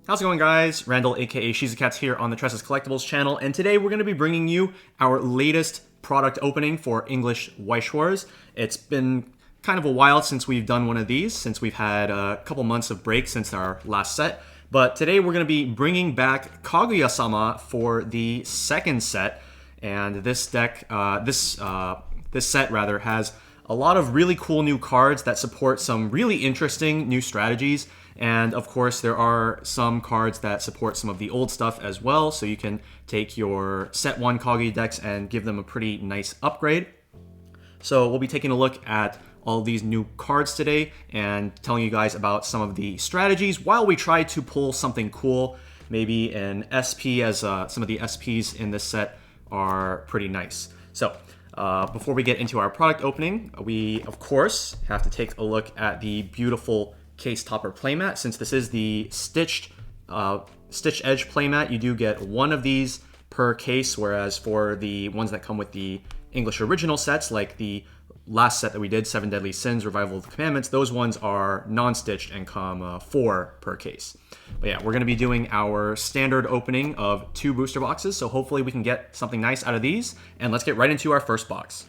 How's it going, guys? Randall, aka Shizukatz, here on the Tressa's Collectibles channel, and today we're going to be bringing you our latest product opening for English Weiss Schwarz. It's been kind of a while since we've done one of these, since we've had a couple months of break since our last set, but today we're going to be bringing back Kaguya-sama for the second set, and this deck, this set rather, has a lot of really cool new cards that support some really interesting new strategies. And of course, there are some cards that support some of the old stuff as well. So you can take your set 1 Kaguya decks and give them a pretty nice upgrade. So we'll be taking a look at all these new cards today and telling you guys about some of the strategies while we try to pull something cool. Maybe an SP, as some of the SPs in this set are pretty nice. So before we get into our product opening, we of course have to take a look at the beautiful case topper playmat. Since this is the stitch edge playmat, you do get one of these per case, whereas for the ones that come with the English original sets, like the last set that we did, 7 Deadly Sins, Revival of the Commandments, those ones are non-stitched and come 4 per case. But yeah, we're going to be doing our standard opening of 2 booster boxes, so hopefully we can get something nice out of these, and let's get right into our first box.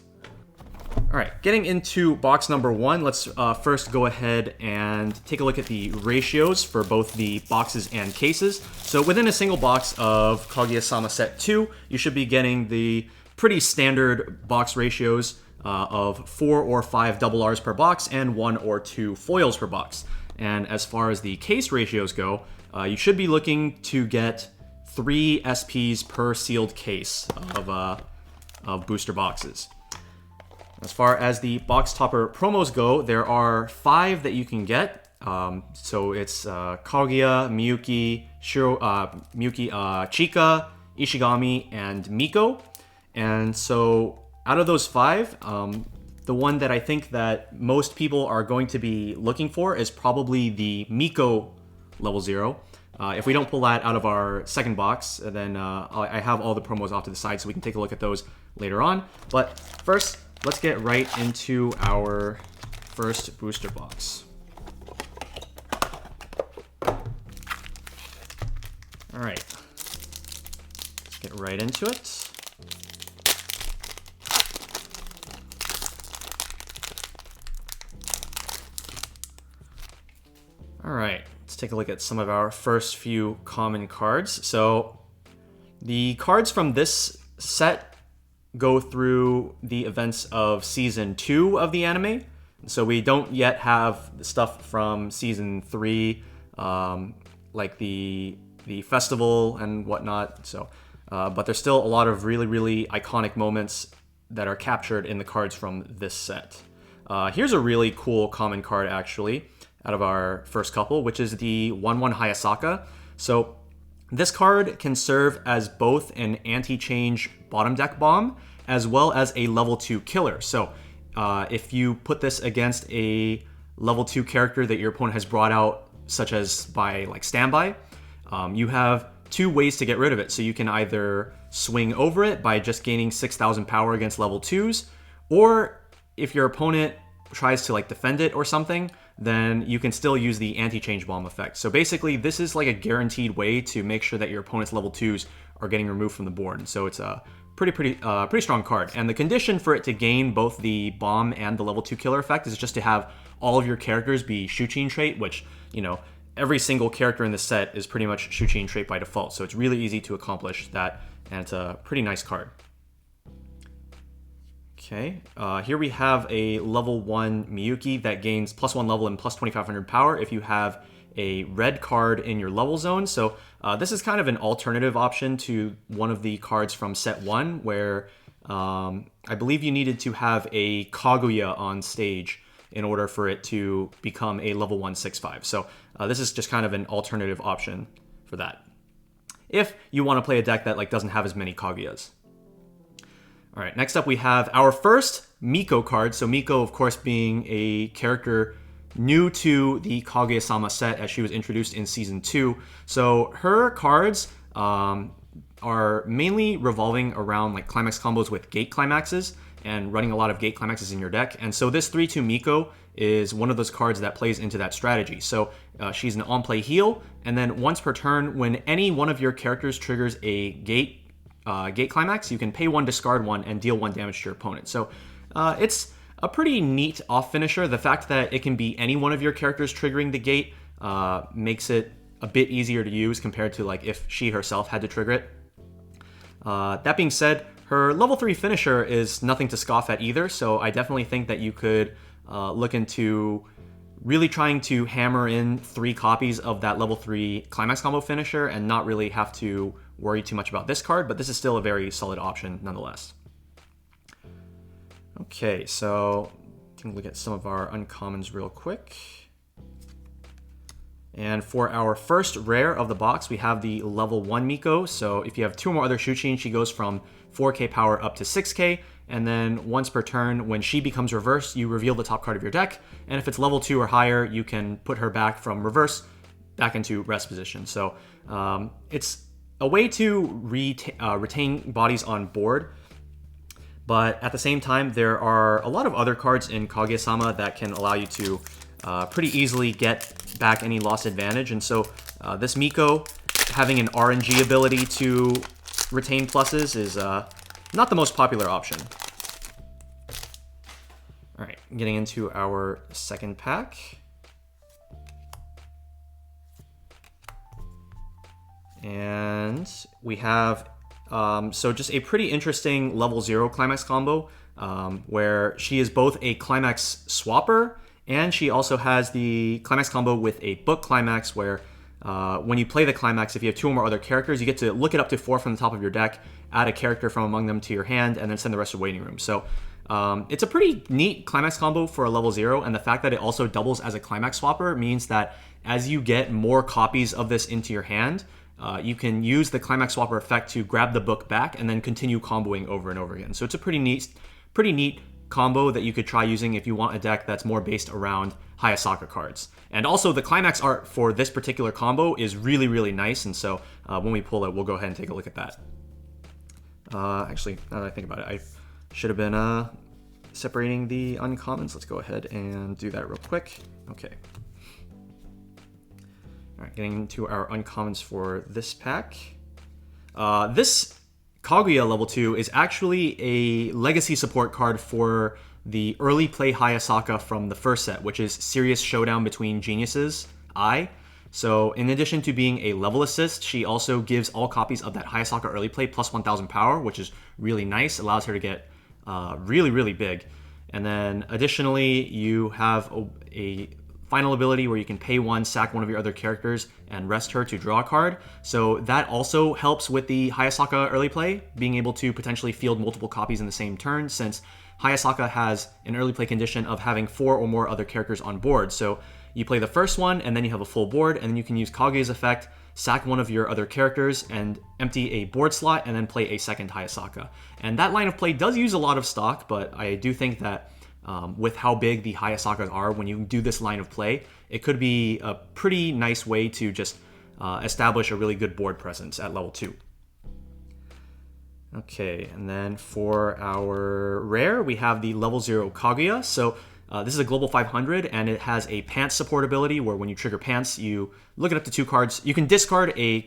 Alright, getting into box number 1, let's first go ahead and take a look at the ratios for both the boxes and cases. So within a single box of Kaguya-sama set 2, you should be getting the pretty standard box ratios of 4 or 5 double Rs per box and 1 or 2 foils per box. And as far as the case ratios go, you should be looking to get 3 SPs per sealed case of booster boxes. As far as the box topper promos go, there are 5 that you can get. So it's Kaguya, Miyuki, Chika, Ishigami, and Miko. And so out of those 5, the one that I think that most people are going to be looking for is probably the Miko level 0. If we don't pull that out of our second box, then I have all the promos off to the side so we can take a look at those later on. But first, let's get right into our first booster box. All right, let's get right into it. All right, let's take a look at some of our first few common cards. So the cards from this set go through the events of season 2 of the anime. So we don't yet have the stuff from season 3, like the festival and whatnot. So, but there's still a lot of really, really iconic moments that are captured in the cards from this set. Here's a really cool common card, actually, out of our first couple, which is the 1/1 Hayasaka. So this card can serve as both an anti-change bottom deck bomb as well as a level 2 killer. So if you put this against a level 2 character that your opponent has brought out, such as by like standby, you have 2 ways to get rid of it. So you can either swing over it by just gaining 6,000 power against level 2s, or if your opponent tries to like defend it or something, then you can still use the anti-change bomb effect. So basically, this is like a guaranteed way to make sure that your opponent's level 2s are getting removed from the board. So it's a pretty strong card. And the condition for it to gain both the bomb and the level 2 killer effect is just to have all of your characters be Shuchin trait, which, you know, every single character in the set is pretty much Shuchin trait by default. So it's really easy to accomplish that, and it's a pretty nice card. Okay, here we have a level 1 Miyuki that gains +1 level and plus 2,500 power if you have a red card in your level zone. So this is kind of an alternative option to one of the cards from set 1, where I believe you needed to have a Kaguya on stage in order for it to become a level 1 6/5. So this is just kind of an alternative option for that, if you want to play a deck that like doesn't have as many Kaguyas. All right, next up we have our first Miko card. So Miko, of course, being a character new to the Kaguya-sama set as she was introduced in Season 2. So her cards are mainly revolving around like climax combos with gate climaxes and running a lot of gate climaxes in your deck. And so this 3/2 Miko is one of those cards that plays into that strategy. So she's an on-play heal, and then once per turn, when any one of your characters triggers a gate climax, you can pay 1, discard 1, and deal 1 damage to your opponent. So it's a pretty neat off finisher. The fact that it can be any one of your characters triggering the gate makes it a bit easier to use compared to like if she herself had to trigger it. That being said, her level 3 finisher is nothing to scoff at either, so I definitely think that you could look into really trying to hammer in 3 copies of that level 3 climax combo finisher and not really have to worry too much about this card, but this is still a very solid option nonetheless. Okay, so we can look at some of our uncommons real quick. And for our first rare of the box, we have the level 1 Miko. So if you have 2 or more other Shuchin, she goes from 4k power up to 6k. And then once per turn, when she becomes reversed, you reveal the top card of your deck. And if it's level 2 or higher, you can put her back from reverse back into rest position. So it's a way to retain bodies on board. But at the same time, there are a lot of other cards in Kaguya-sama that can allow you to pretty easily get back any lost advantage. And so this Miko having an RNG ability to retain pluses is not the most popular option. All right, getting into our second pack. And we have, so just a pretty interesting level 0 climax combo where she is both a climax swapper and she also has the climax combo with a book climax where when you play the climax, if you have 2 or more other characters, you get to look it up to 4 from the top of your deck, add a character from among them to your hand, and then send the rest to waiting room. So it's a pretty neat climax combo for a level 0, and the fact that it also doubles as a climax swapper means that as you get more copies of this into your hand, you can use the climax swapper effect to grab the book back and then continue comboing over and over again. So it's a pretty neat combo that you could try using if you want a deck that's more based around Hayasaka cards. And also the climax art for this particular combo is really, really nice. And so when we pull it, we'll go ahead and take a look at that. Actually, now that I think about it, I should have been separating the uncommons. Let's go ahead and do that real quick. Okay. All right, getting into our uncommons for this pack. This Kaguya level 2 is actually a legacy support card for the early play Hayasaka from the first set, which is Serious Showdown Between Geniuses I. So in addition to being a level assist, she also gives all copies of that Hayasaka early play plus 1000 power, which is really nice. Allows her to get really, really big. And then additionally, you have a final ability where you can pay 1, sack one of your other characters, and rest her to draw a card. So that also helps with the Hayasaka early play, being able to potentially field multiple copies in the same turn, since Hayasaka has an early play condition of having 4 or more other characters on board. So you play the first one, and then you have a full board, and then you can use Kaguya's effect, sack one of your other characters, and empty a board slot, and then play a second Hayasaka. And that line of play does use a lot of stock, but I do think that with how big the Hayasakas are, when you do this line of play, it could be a pretty nice way to just establish a really good board presence at level 2. Okay, and then for our rare, we have the level 0 Kaguya. So this is a global 500, and it has a pants support ability where when you trigger pants, you look it up to 2 cards. You can discard a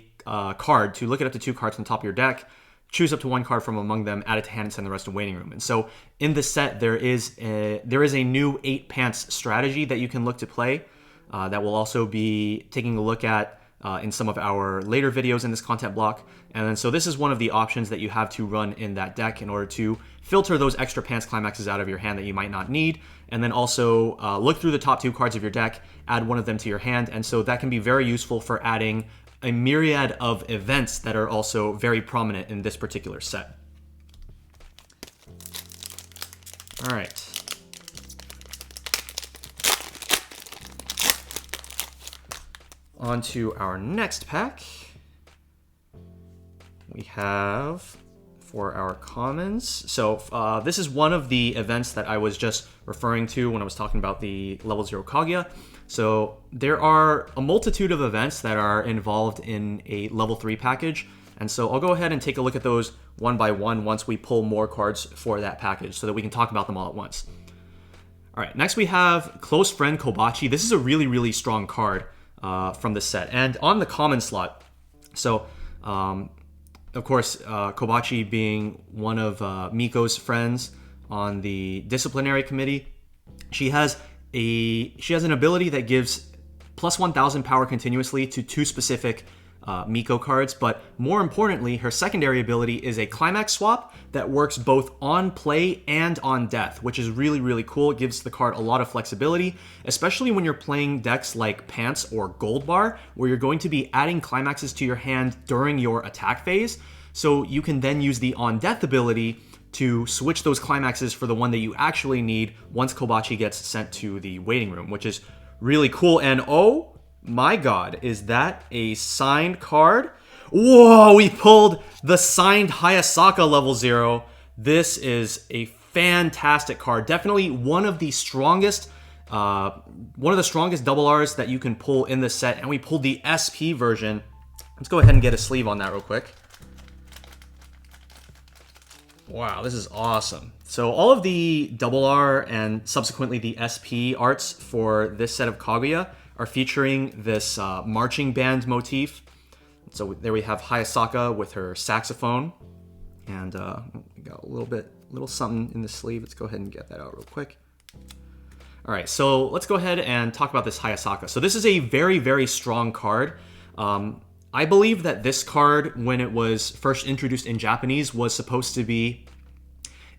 card to look it up to 2 cards on top of your deck, choose up to 1 card from among them, add it to hand, and send the rest to waiting room. And so in this set, there is a new 8 pants strategy that you can look to play that we'll also be taking a look at in some of our later videos in this content block. And then so this is one of the options that you have to run in that deck in order to filter those extra pants climaxes out of your hand that you might not need. And then also look through the top 2 cards of your deck, add one of them to your hand. And so that can be very useful for adding a myriad of events that are also very prominent in this particular set. All right. On to our next pack. We have for our commons. So this is one of the events that I was just referring to when I was talking about the level 0 Kaguya. So there are a multitude of events that are involved in a level 3 package. And so I'll go ahead and take a look at those one by one once we pull more cards for that package so that we can talk about them all at once. All right, next we have Close Friend Kobachi. This is a really, really strong card from this set. And on the common slot, so of course, Kobachi being one of Miko's friends on the disciplinary committee, she has an ability that gives plus 1,000 power continuously to 2 specific Miko cards, but more importantly, her secondary ability is a climax swap that works both on play and on death, which is really, really cool. It gives the card a lot of flexibility, especially when you're playing decks like Pants or Gold Bar, where you're going to be adding climaxes to your hand during your attack phase. So you can then use the on death ability to switch those climaxes for the one that you actually need once Kobachi gets sent to the waiting room, which is really cool. And oh my god, is that a signed card? Whoa, we pulled the signed Hayasaka level 0. This is a fantastic card. Definitely one of the strongest double Rs that you can pull in this set. And we pulled the SP version. Let's go ahead and get a sleeve on that real quick. Wow, this is awesome. So all of the double R and subsequently the SP arts for this set of Kaguya are featuring this marching band motif. So there we have Hayasaka with her saxophone. And we got a little something in the sleeve. Let's go ahead and get that out real quick. All right, so let's go ahead and talk about this Hayasaka. So this is a very, very strong card. I believe that this card, when it was first introduced in Japanese, was supposed to be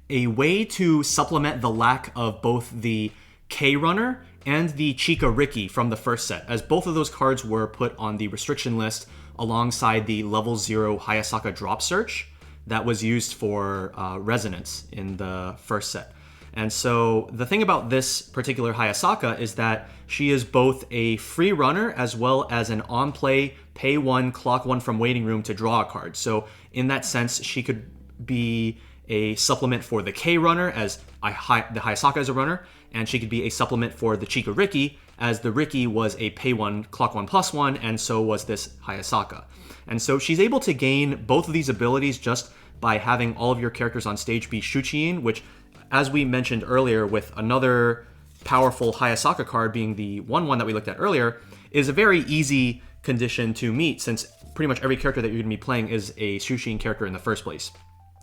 a way to supplement the lack of both the K-Runner and the Chika Riki from the first set, as both of those cards were put on the restriction list alongside the level 0 Hayasaka drop search that was used for resonance in the first set. And so the thing about this particular Hayasaka is that she is both a free runner as well as an on-play, pay 1, clock 1 from waiting room to draw a card. So in that sense, she could be a supplement for the K runner as the Hayasaka is a runner, and she could be a supplement for the Chika Riki as the Riki was a pay 1, clock 1 plus 1, and so was this Hayasaka. And so she's able to gain both of these abilities just by having all of your characters on stage be Shuchiin, which, as we mentioned earlier with another powerful Hayasaka card being the 1/1 that we looked at earlier, is a very easy condition to meet since pretty much every character that you're going to be playing is a Shuchiin character in the first place.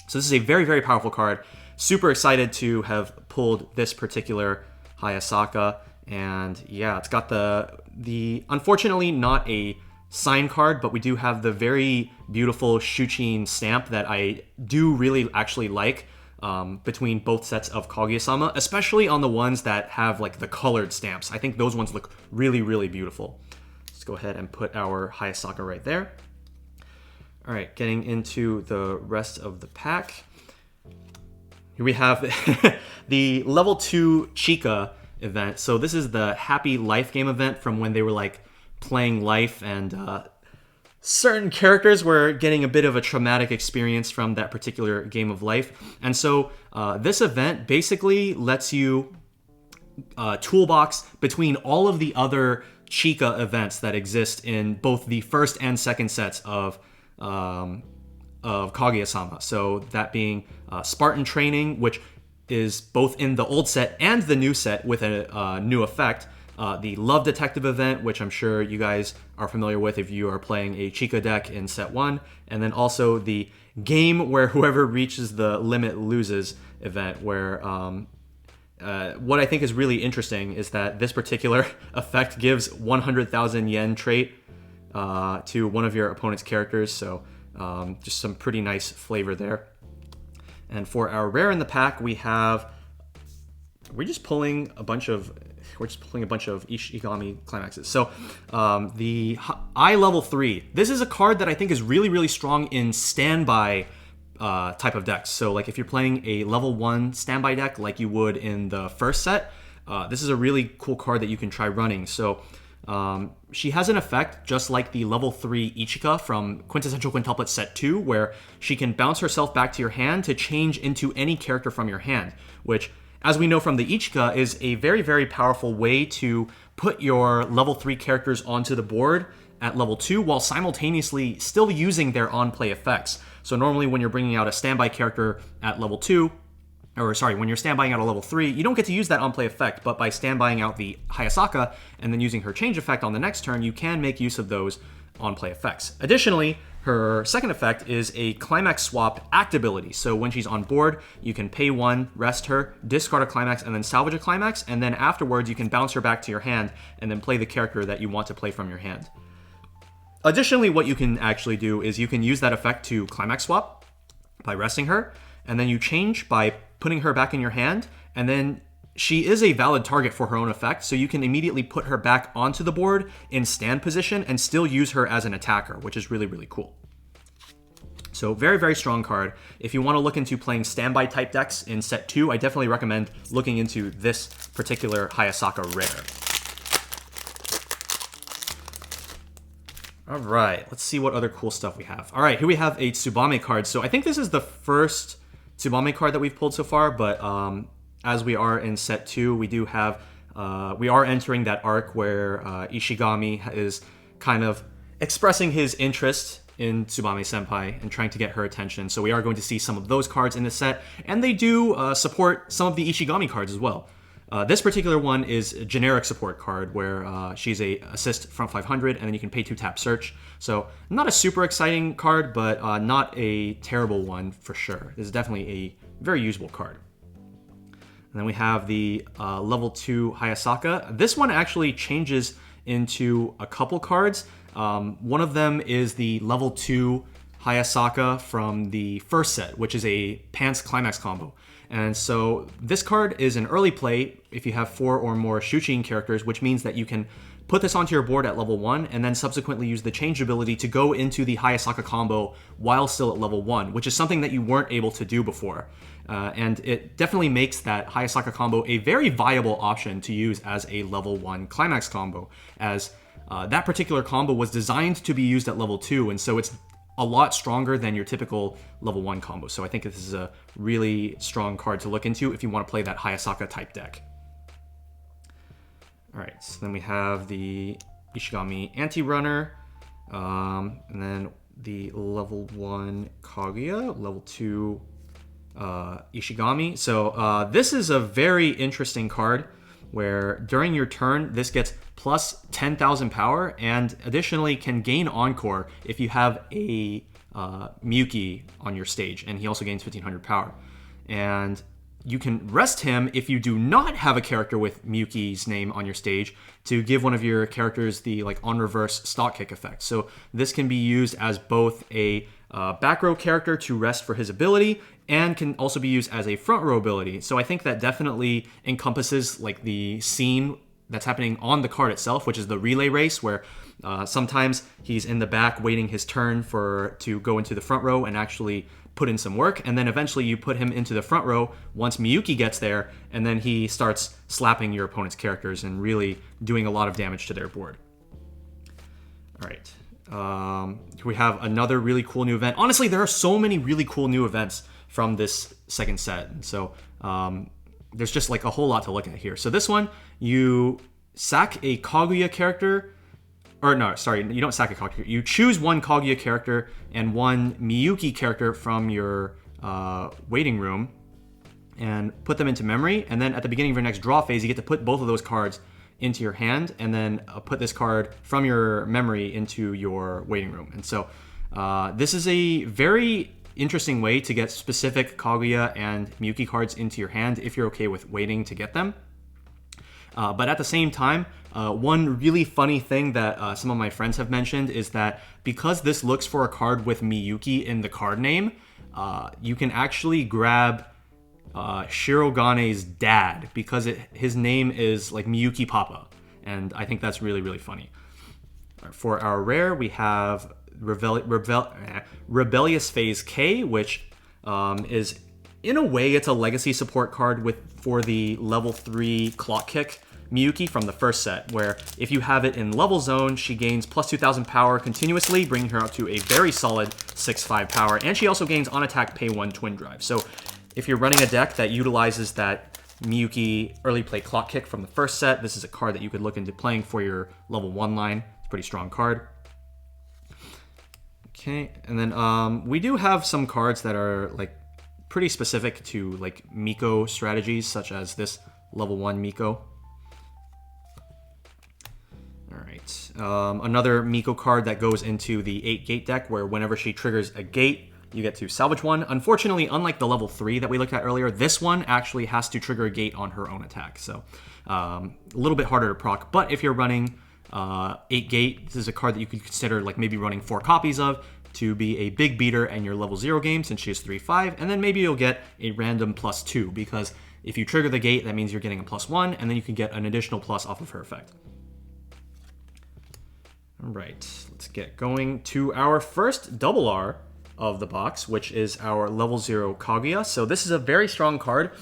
So this is a very, very powerful card. Super excited to have pulled this particular Hayasaka. And yeah, it's got the unfortunately not a sign card, but we do have the very beautiful Shuchiin stamp that I do really actually like between both sets of Kaguya-sama, especially on the ones that have like the colored stamps. I think those ones look really, really beautiful. Let's go ahead and put our Hayasaka right there. All right, getting into the rest of the pack. Here we have the level 2 Chika event. So this is the Happy Life game event from when they were like playing Life, and certain characters were getting a bit of a traumatic experience from that particular game of Life. And so this event basically lets you toolbox between all of the other Chika events that exist in both the first and second sets of Kaguya-sama. So that being Spartan Training, which is both in the old set and the new set with a new effect. The Love Detective event, which I'm sure you guys are familiar with if you are playing a Chika deck in set 1. And then also the game where whoever reaches the limit loses event, where what I think is really interesting is that this particular effect gives 100,000 yen trait to one of your opponent's characters. So just some pretty nice flavor there. And for our rare in the pack, we're just pulling a bunch of Ishigami climaxes. So the I level 3, this is a card that I think is really, really strong in standby type of decks. So like if you're playing a level 1 standby deck like you would in the first set, this is a really cool card that you can try running. So she has an effect just like the level 3 Ichika from Quintessential Quintuplet set 2, where she can bounce herself back to your hand to change into any character from your hand, which, as we know from the Ichika, is a very, very powerful way to put your level 3 characters onto the board at level 2 while simultaneously still using their on-play effects. So normally when you're bringing out a standby character at level 2, or sorry, when you're standbying out a level 3, you don't get to use that on-play effect, but by standbying out the Hayasaka and then using her change effect on the next turn, you can make use of those on-play effects. Additionally, her second effect is a Climax Swap act ability. So when she's on board, you can pay 1, rest her, discard a Climax, and then salvage a Climax, and then afterwards you can bounce her back to your hand and then play the character that you want to play from your hand. Additionally, what you can actually do is you can use that effect to Climax Swap by resting her, and then you change by putting her back in your hand, and then she is a valid target for her own effect, so you can immediately put her back onto the board in stand position and still use her as an attacker, which is really, really cool. So very, very strong card. If you want to look into playing standby type decks in set 2, I definitely recommend looking into this particular Hayasaka rare. All right, let's see what other cool stuff we have. All right, here we have a Tsubame card. So I think this is the first Tsubame card that we've pulled so far, but as we are in set 2, we do have, we are entering that arc where Ishigami is kind of expressing his interest in Tsubame Senpai and trying to get her attention. So we are going to see some of those cards in this set, and they do support some of the Ishigami cards as well. This particular one is a generic support card where she's a assist front 500, and then you can pay 2 tap search. So not a super exciting card, but not a terrible one for sure. This is definitely a very usable card. And then we have the level 2 Hayasaka. This one actually changes into a couple cards. One of them is the level 2 Hayasaka from the first set, which is a Pants Climax combo. And so this card is an early play if you have 4 or more Shuchin characters, which means that you can put this onto your board at level 1 and then subsequently use the change ability to go into the Hayasaka combo while still at level 1, which is something that you weren't able to do before. And it definitely makes that Hayasaka combo a very viable option to use as a level 1 Climax combo, as that particular combo was designed to be used at level 2, and so it's a lot stronger than your typical level 1 combo. So I think this is a really strong card to look into if you want to play that Hayasaka type deck. All right, so then we have the Ishigami Anti-Runner, and then the level 1 Kaguya, level 2 Ishigami. So this is a very interesting card where during your turn, this gets plus 10,000 power, and additionally can gain Encore if you have a Miyuki on your stage, and he also gains 1,500 power. And you can rest him if you do not have a character with Miyuki's name on your stage to give one of your characters the on reverse stock kick effect. So this can be used as both a back row character to rest for his ability, and can also be used as a front row ability. So I think that definitely encompasses the scene that's happening on the card itself, which is the relay race, where sometimes he's in the back waiting his turn to go into the front row and actually put in some work, and then eventually you put him into the front row once Miyuki gets there, and then he starts slapping your opponent's characters and really doing a lot of damage to their board. All right. We have another really cool new event. Honestly, there are so many really cool new events from this second set, and so there's just a whole lot to look at here. So this one, you sack a Kaguya character, or no, sorry, you don't sack a Kaguya. You choose one Kaguya character and one Miyuki character from your waiting room and put them into memory, and then at the beginning of your next draw phase, you get to put both of those cards into your hand, and then put this card from your memory into your waiting room. And so this is a very interesting way to get specific Kaguya and Miyuki cards into your hand if you're okay with waiting to get them. But at the same time, one really funny thing that some of my friends have mentioned is that because this looks for a card with Miyuki in the card name, you can actually grab Shirogane's dad, because his name is Miyuki Papa, and I think that's really, really funny. For our rare, we have Rebellious Phase K, which is, in a way, it's a legacy support card for the level 3 Clock Kick Miyuki from the first set, where if you have it in level zone, she gains plus 2,000 power continuously, bringing her up to a very solid 6/5 power, and she also gains on attack pay 1 twin drive. So if you're running a deck that utilizes that Miyuki early play Clock Kick from the first set, this is a card that you could look into playing for your level 1 line. It's a pretty strong card. Okay, and then we do have some cards that are pretty specific to like Miko strategies, such as this level 1 Miko. Alright, another Miko card that goes into the 8 gate deck, where whenever she triggers a gate, you get to salvage one. Unfortunately, unlike the level 3 that we looked at earlier, this one actually has to trigger a gate on her own attack. So a little bit harder to proc. But if you're running 8 gate, this is a card that you could consider like maybe running 4 copies of to be a big beater in your level 0 game, since she is 3/5. And then maybe you'll get a random +2, because if you trigger the gate, that means you're getting a +1, and then you can get an additional plus off of her effect. All right, let's get going to our first double R of the box, which is our level 0 Kaguya. So this is a very strong card.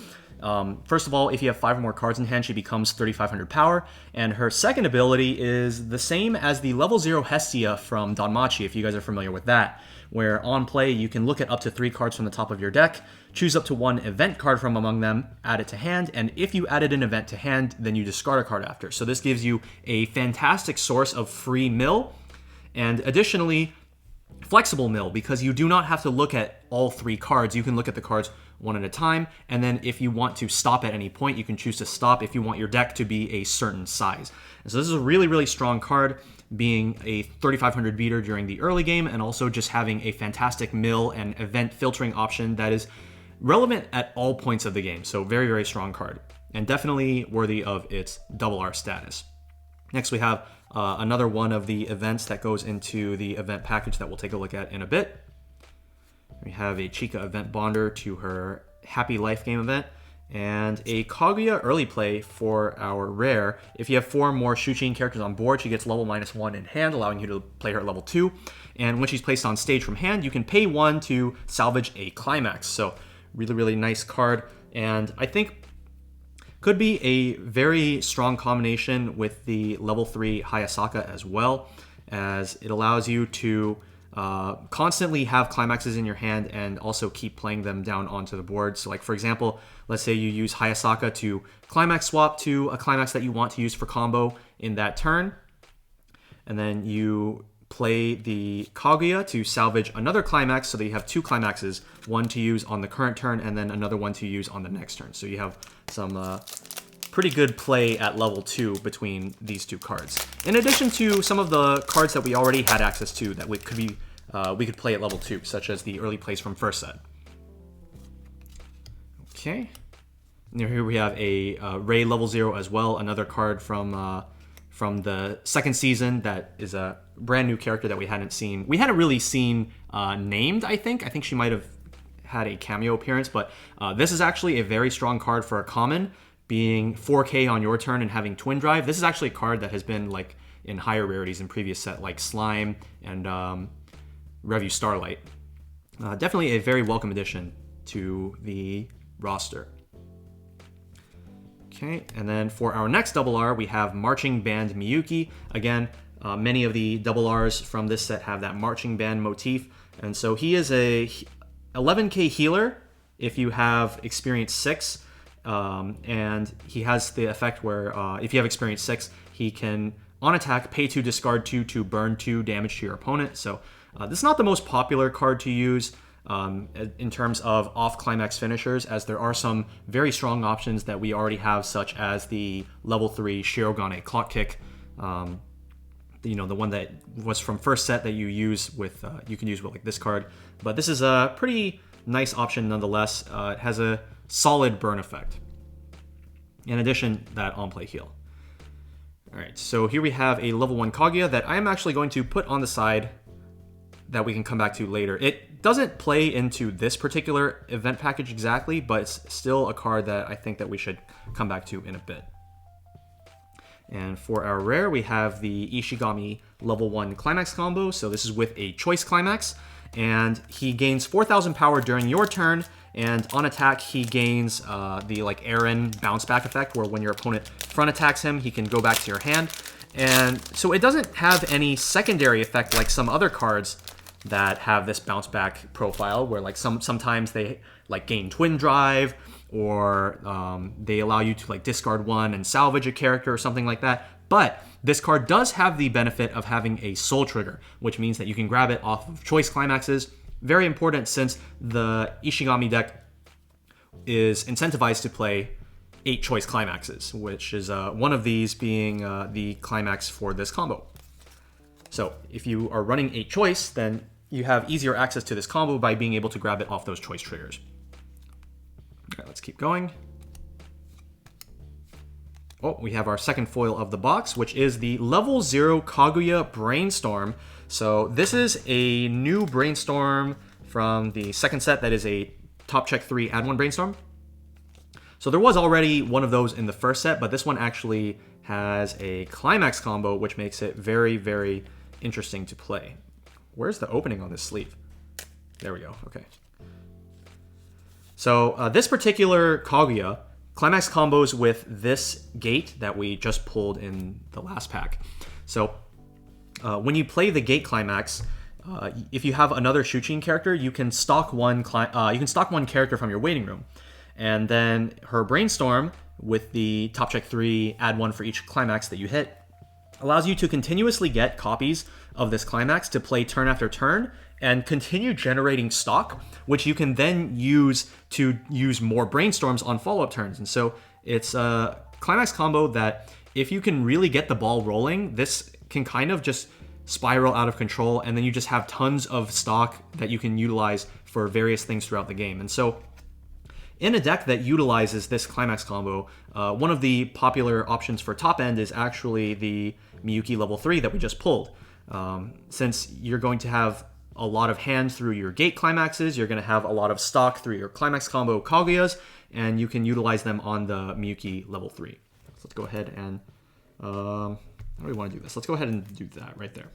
First of all, if you have 5 or more cards in hand, she becomes 3,500 power, and her second ability is the same as the level 0 Hestia from Danmachi, if you guys are familiar with that, where on play you can look at up to 3 cards from the top of your deck, choose up to 1 event card from among them, add it to hand, and if you added an event to hand, then you discard a card after. So this gives you a fantastic source of free mill, and additionally, flexible mill, because you do not have to look at all 3 cards. You can look at the cards one at a time, and then if you want to stop at any point, you can choose to stop if you want your deck to be a certain size. And so this is a really, really strong card, being a 3,500 beater during the early game, and also just having a fantastic mill and event filtering option that is relevant at all points of the game. So very, very strong card, and definitely worthy of its double R status. Next, we have another one of the events that goes into the event package that we'll take a look at in a bit. We have a Chica event bonder to her Happy Life game event, and a Kaguya early play for our rare. If you have 4 more Shuchin characters on board, she gets level -1 in hand, allowing you to play her at level 2. And when she's placed on stage from hand, you can pay 1 to salvage a climax. So really, really nice card, and I think could be a very strong combination with the level 3 Hayasaka as well, as it allows you to constantly have climaxes in your hand and also keep playing them down onto the board. So like, for example, let's say you use Hayasaka to climax swap to a climax that you want to use for combo in that turn, and then you play the Kaguya to salvage another climax, so that you have 2 climaxes, one to use on the current turn and then another one to use on the next turn. So you have some pretty good play at level 2 between these 2 cards, in addition to some of the cards that we already had access to that we could play at level 2, such as the early plays from first set. Okay, and here we have a Ray level 0 as well, another card from the second season that is a brand new character that we hadn't really seen named. I think she might have had a cameo appearance, but this is actually a very strong card for a common, being 4K on your turn and having Twin Drive. This is actually a card that has been like in higher rarities in previous set, like Slime and Revue Starlight. Definitely a very welcome addition to the roster. Okay, and then for our next double R, we have Marching Band Miyuki. Again, many of the double Rs from this set have that marching band motif, and so he is a 11k healer if you have experience 6, and he has the effect where if you have experience 6, he can on attack pay 2, discard 2 to burn 2 damage to your opponent. So this is not the most popular card to use in terms of off-climax finishers, as there are some very strong options that we already have, such as the level 3 Shirogane Clock Kick, the one that was from first set that you use with, you can use with like this card. But this is a pretty nice option nonetheless. It has a solid burn effect. In addition, that on-play heal. Alright, so here we have a level 1 Kaguya that I'm actually going to put on the side that we can come back to later. It doesn't play into this particular event package exactly, but it's still a card that I think that we should come back to in a bit. And for our rare, we have the Ishigami level 1 climax combo. So this is with a choice climax, and he gains 4,000 power during your turn, and on attack he gains the like Aaron bounce back effect, where when your opponent front attacks him, he can go back to your hand. And so it doesn't have any secondary effect like some other cards that have this bounce back profile, where like sometimes they like gain Twin Drive, or they allow you to like discard 1 and salvage a character or something like that. But this card does have the benefit of having a soul trigger, which means that you can grab it off of choice climaxes. Very important, since the Ishigami deck is incentivized to play 8 choice climaxes, which is one of these being the climax for this combo. So if you are running 8 choice, then you have easier access to this combo by being able to grab it off those choice triggers. All right, let's keep going. Oh, we have our second foil of the box, which is the level 0 Kaguya Brainstorm. So this is a new Brainstorm from the second set that is a top check 3 add 1 Brainstorm. So there was already one of those in the first set, but this one actually has a climax combo, which makes it very, very interesting to play. Where's the opening on this sleeve? There we go, okay. So this particular Kaguya climax combos with this gate that we just pulled in the last pack. So when you play the gate climax, if you have another Shuchin character, you can stock one character from your waiting room. And then her Brainstorm with the top check 3, add 1 for each climax that you hit, allows you to continuously get copies of this climax to play turn after turn and continue generating stock, which you can then use to use more Brainstorms on follow-up turns. And so it's a climax combo that if you can really get the ball rolling, this can kind of just spiral out of control, and then you just have tons of stock that you can utilize for various things throughout the game. And so in a deck that utilizes this climax combo, one of the popular options for top end is actually the Miyuki level 3 that we just pulled. Since you're going to have a lot of hand through your gate climaxes, you're going to have a lot of stock through your climax combo Kaguyas, and you can utilize them on the Miyuki level 3. So let's go ahead and, how do we want to do this? Let's go ahead and do that right there.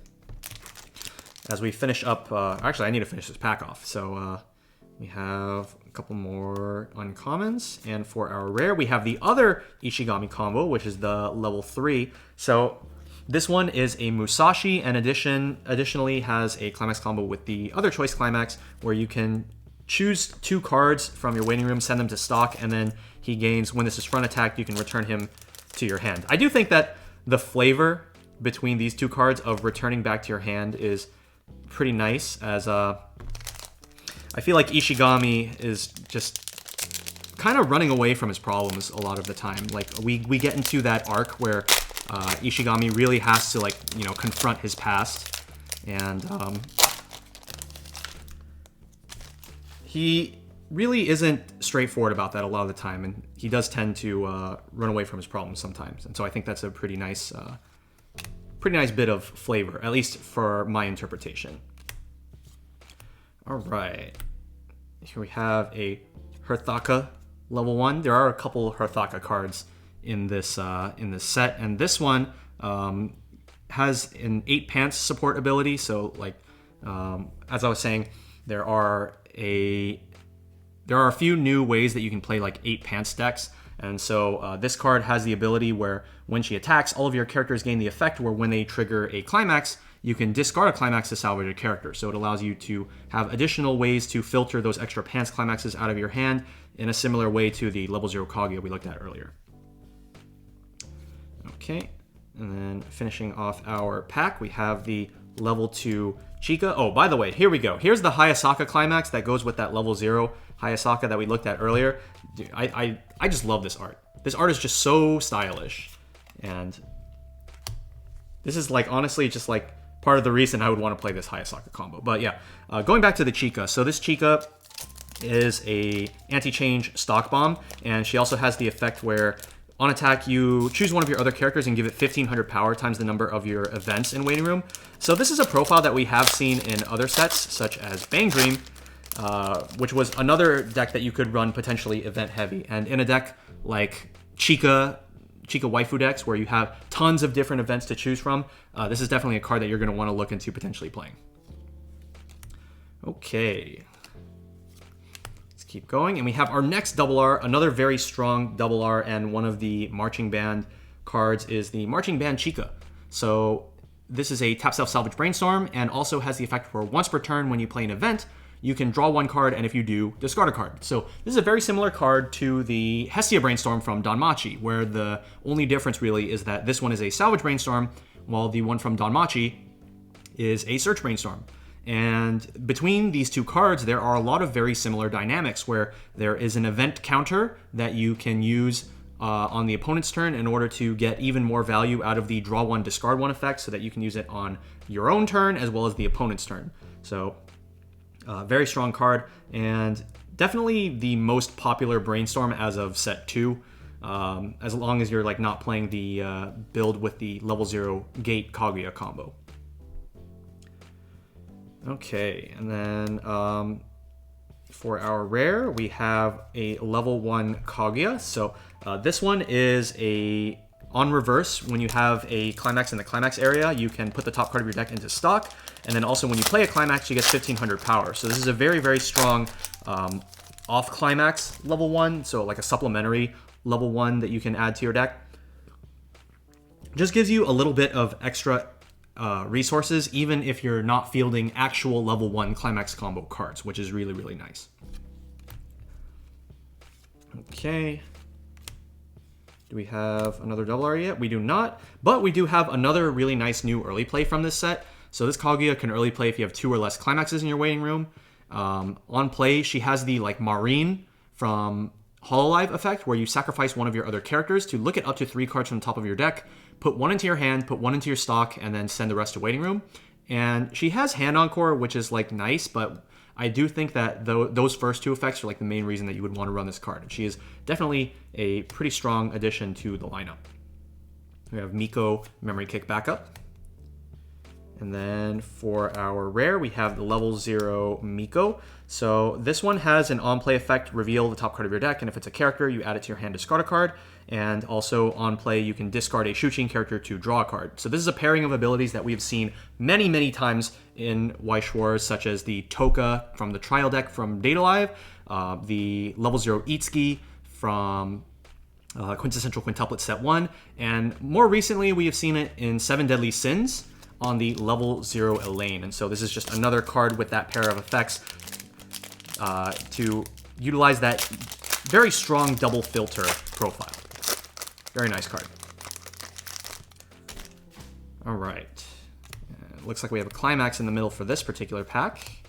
As we finish up, actually I need to finish this pack off. So we have a couple more uncommons, and for our rare, we have the other Ishigami combo, which is the level 3. So this one is a Musashi, and additionally has a climax combo with the other choice climax, where you can choose 2 cards from your waiting room, send them to stock, and then he gains, when this is front attack, you can return him to your hand. I do think that the flavor between these 2 cards of returning back to your hand is pretty nice, as I feel like Ishigami is just kind of running away from his problems a lot of the time. Like, we get into that arc where Ishigami really has to, like, you know, confront his past, and he really isn't straightforward about that a lot of the time, and he does tend to run away from his problems sometimes. And so I think that's a pretty nice bit of flavor, at least for my interpretation. All right, here we have a Herthaka level 1. There are a couple Herthaka cards in this set, and this one has an 8 pants support ability. So, like, as I was saying, there are a few new ways that you can play like 8 pants decks, and so this card has the ability where when she attacks, all of your characters gain the effect where when they trigger a climax, you can discard a climax to salvage a character. So it allows you to have additional ways to filter those extra pants climaxes out of your hand in a similar way to the level 0 Kaguya we looked at earlier. Okay, and then finishing off our pack, we have the level 2 Chika. Oh, by the way, here we go. Here's the Hayasaka climax that goes with that level 0 Hayasaka that we looked at earlier. Dude, I just love this art. This art is just so stylish, and this is, like, honestly just like part of the reason I would want to play this Hayasaka combo. But yeah, going back to the Chika. So this Chika is a anti-change stock bomb, and she also has the effect where on attack, you choose one of your other characters and give it 1500 power times the number of your events in waiting room. So this is a profile that we have seen in other sets, such as Bang Dream, which was another deck that you could run potentially event heavy. And in a deck like Chika waifu decks, where you have tons of different events to choose from, this is definitely a card that you're going to want to look into potentially playing. Okay. Keep going, and we have our next double R, another very strong double R, and one of the marching band cards is the marching band Chika. So this is a tap self salvage brainstorm, and also has the effect where once per turn when you play an event, you can draw 1 card, and if you do, discard a card. So this is a very similar card to the Hestia brainstorm from Danmachi, where the only difference really is that this one is a salvage brainstorm, while the one from Danmachi is a search brainstorm. And between these two cards, there are a lot of very similar dynamics where there is an event counter that you can use on the opponent's turn in order to get even more value out of the draw one, discard one effect so that you can use it on your own turn as well as the opponent's turn. So very strong card, and definitely the most popular brainstorm as of set 2. As long as you're like not playing the build with the level 0 gate Kaguya combo. Okay, and then for our rare, we have a level 1 Kaguya. So this one is on reverse. When you have a climax in the climax area, you can put the top card of your deck into stock. And then also when you play a climax, you get 1500 power. So this is a very, very strong off climax level 1. So like a supplementary level 1 that you can add to your deck. Just gives you a little bit of extra resources, even if you're not fielding actual level 1 climax combo cards, which is really, really nice. Okay. Do we have another double R yet? We do not, but we do have another really nice new early play from this set. So this Kaguya can early play if you have 2 or less climaxes in your waiting room. On play, she has the like Marine from Hololive effect, where you sacrifice one of your other characters to look at up to 3 cards from the top of your deck, put 1 into your hand, put 1 into your stock, and then send the rest to waiting room. And she has Hand Encore, which is like nice, but I do think that those first 2 effects are like the main reason that you would want to run this card. And she is definitely a pretty strong addition to the lineup. We have Miko Memory Kick backup. And then for our rare, we have the level 0 Miko. So this one has an on-play effect, reveal the top card of your deck, and if it's a character, you add it to your hand, discard a card. And also on play, you can discard a Shujin character to draw a card. So this is a pairing of abilities that we have seen many, many times in Weiss Schwarz, such as the Toka from the trial deck from Data Live, the level 0 Itsuki from Quintessential Quintuplet set 1, and more recently, we have seen it in 7 Deadly Sins on the level 0 Elaine. And so this is just another card with that pair of effects to utilize that very strong double filter profile. Very nice card. All right. Looks like we have a climax in the middle for this particular pack.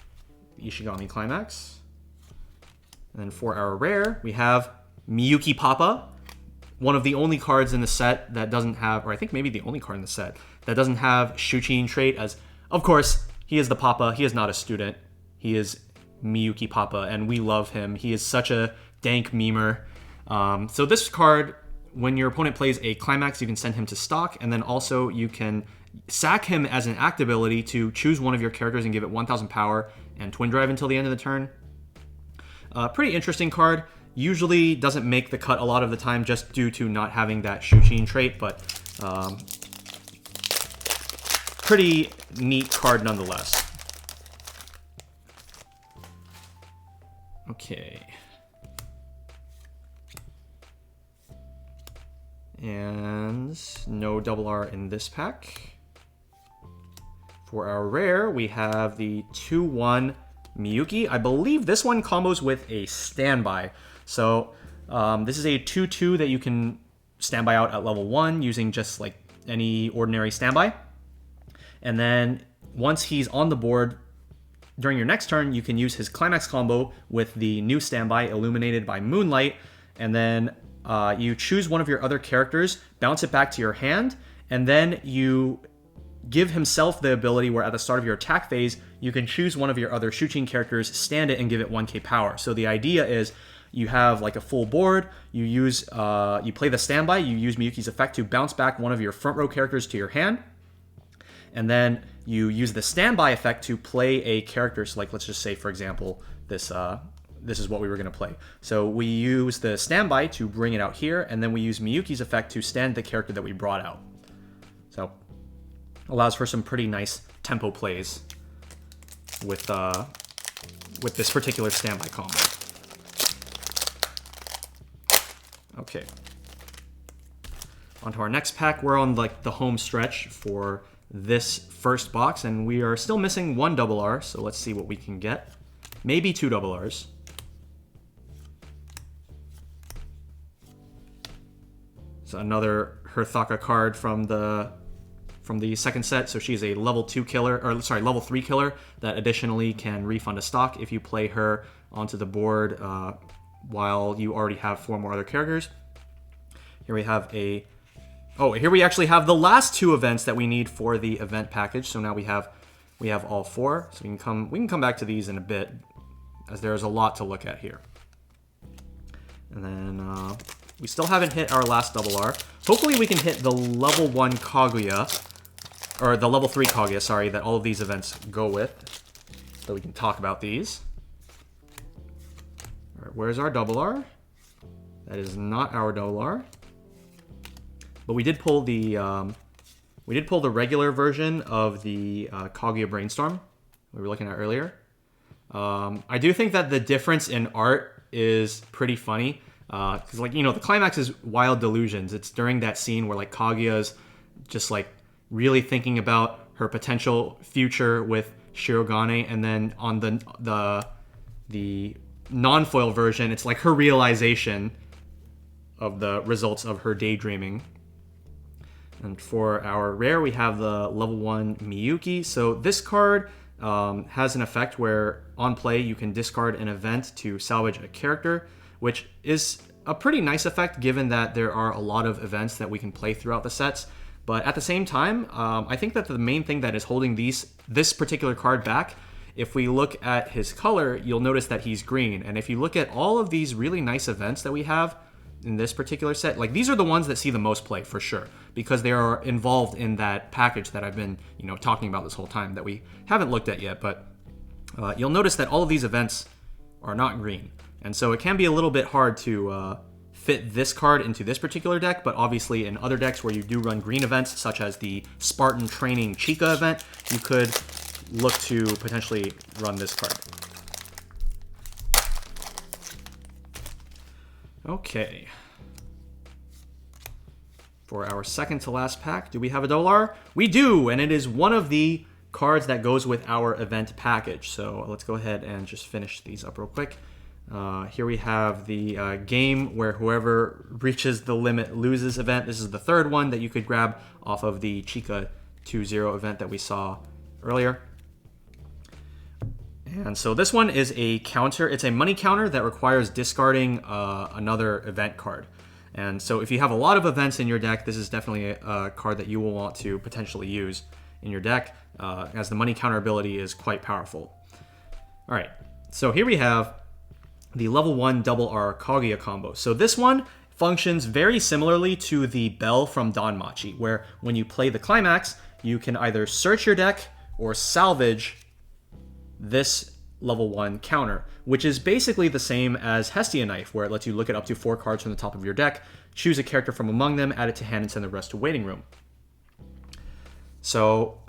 The Ishigami climax. And then for our rare, we have Miyuki Papa, one of the only cards in the set that doesn't have, or I think maybe the only card in the set that doesn't have Shuchin trait, as, of course, he is the Papa. He is not a student. He is Miyuki Papa, and we love him. He is such a dank memer. So this card, when your opponent plays a climax, you can send him to stock, and then also you can sack him as an act ability to choose one of your characters and give it 1000 power and twin drive until the end of the turn. Pretty interesting card. Usually doesn't make the cut a lot of the time just due to not having that Shuchin trait, but pretty neat card nonetheless. Okay. And no double R in this pack. For our rare, we have the 2-1 Miyuki. I believe this one combos with a standby. So this is a 2-2 that you can standby out at level 1 using just like any ordinary standby. And then once he's on the board, during your next turn, you can use his climax combo with the new standby, Illuminated by Moonlight, and then you choose one of your other characters, bounce it back to your hand, and then you give himself the ability where at the start of your attack phase, you can choose one of your other Shuchin characters, stand it, and give it 1k power. So the idea is you have like a full board, you play the standby, you use Miyuki's effect to bounce back one of your front row characters to your hand, and then you use the standby effect to play a character. So like, let's just say, for example, this is what we were going to play. So we use the standby to bring it out here, and then we use Miyuki's effect to stand the character that we brought out. So allows for some pretty nice tempo plays with this particular standby combo. Okay. On to our next pack. We're on like the home stretch for this first box, and we are still missing 1 double R, so let's see what we can get. Maybe 2 double Rs. So another Herthaka card from from the second set. So she's a level 2 killer, or sorry, level 3 killer that additionally can refund a stock if you play her onto the board while you already have 4 more other characters. Here we have here we actually have the last 2 events that we need for the event package. So now we have all 4. So we can come back to these in a bit, as there's a lot to look at here. And then we still haven't hit our last double R. Hopefully we can hit the level 1 Kaguya, or the level 3 Kaguya, sorry, that all of these events go with, so we can talk about these. All right, where's our double R? That is not our double R. But we did pull the regular version of the Kaguya Brainstorm we were looking at earlier. I do think that the difference in art is pretty funny. Because, like, you know, the climax is Wild Delusions. It's during that scene where, like, Kaguya's just, like, really thinking about her potential future with Shirogane, and then on the non-foil version, it's like her realization of the results of her daydreaming. And for our rare, we have the level 1 Miyuki. So this card has an effect where on play you can discard an event to salvage a character, which is a pretty nice effect given that there are a lot of events that we can play throughout the sets. But at the same time, I think that the main thing that is holding this particular card back, if we look at his color, you'll notice that he's green. And if you look at all of these really nice events that we have in this particular set, like, these are the ones that see the most play for sure, because they are involved in that package that I've been, you know, talking about this whole time that we haven't looked at yet. But you'll notice that all of these events are not green. And so it can be a little bit hard to fit this card into this particular deck, but obviously in other decks where you do run green events, such as the Spartan Training Chica event, you could look to potentially run this card. Okay. For our second to last pack, do we have a double R? We do, and it is one of the cards that goes with our event package. So let's go ahead and just finish these up real quick. Here we have the game where whoever reaches the limit loses event. This is the third one that you could grab off of the Chica 2-0 event that we saw earlier. And so this one is a counter. It's a money counter that requires discarding another event card. And so if you have a lot of events in your deck, this is definitely a card that you will want to potentially use in your deck, as the money counter ability is quite powerful. All right, so here we have the level 1 double R Kaguya combo. So this one functions very similarly to the Bell from Danmachi, where when you play the climax, you can either search your deck or salvage this level 1 counter, which is basically the same as Hestia Knife, where it lets you look at up to 4 cards from the top of your deck, choose a character from among them, add it to hand, and send the rest to waiting room. So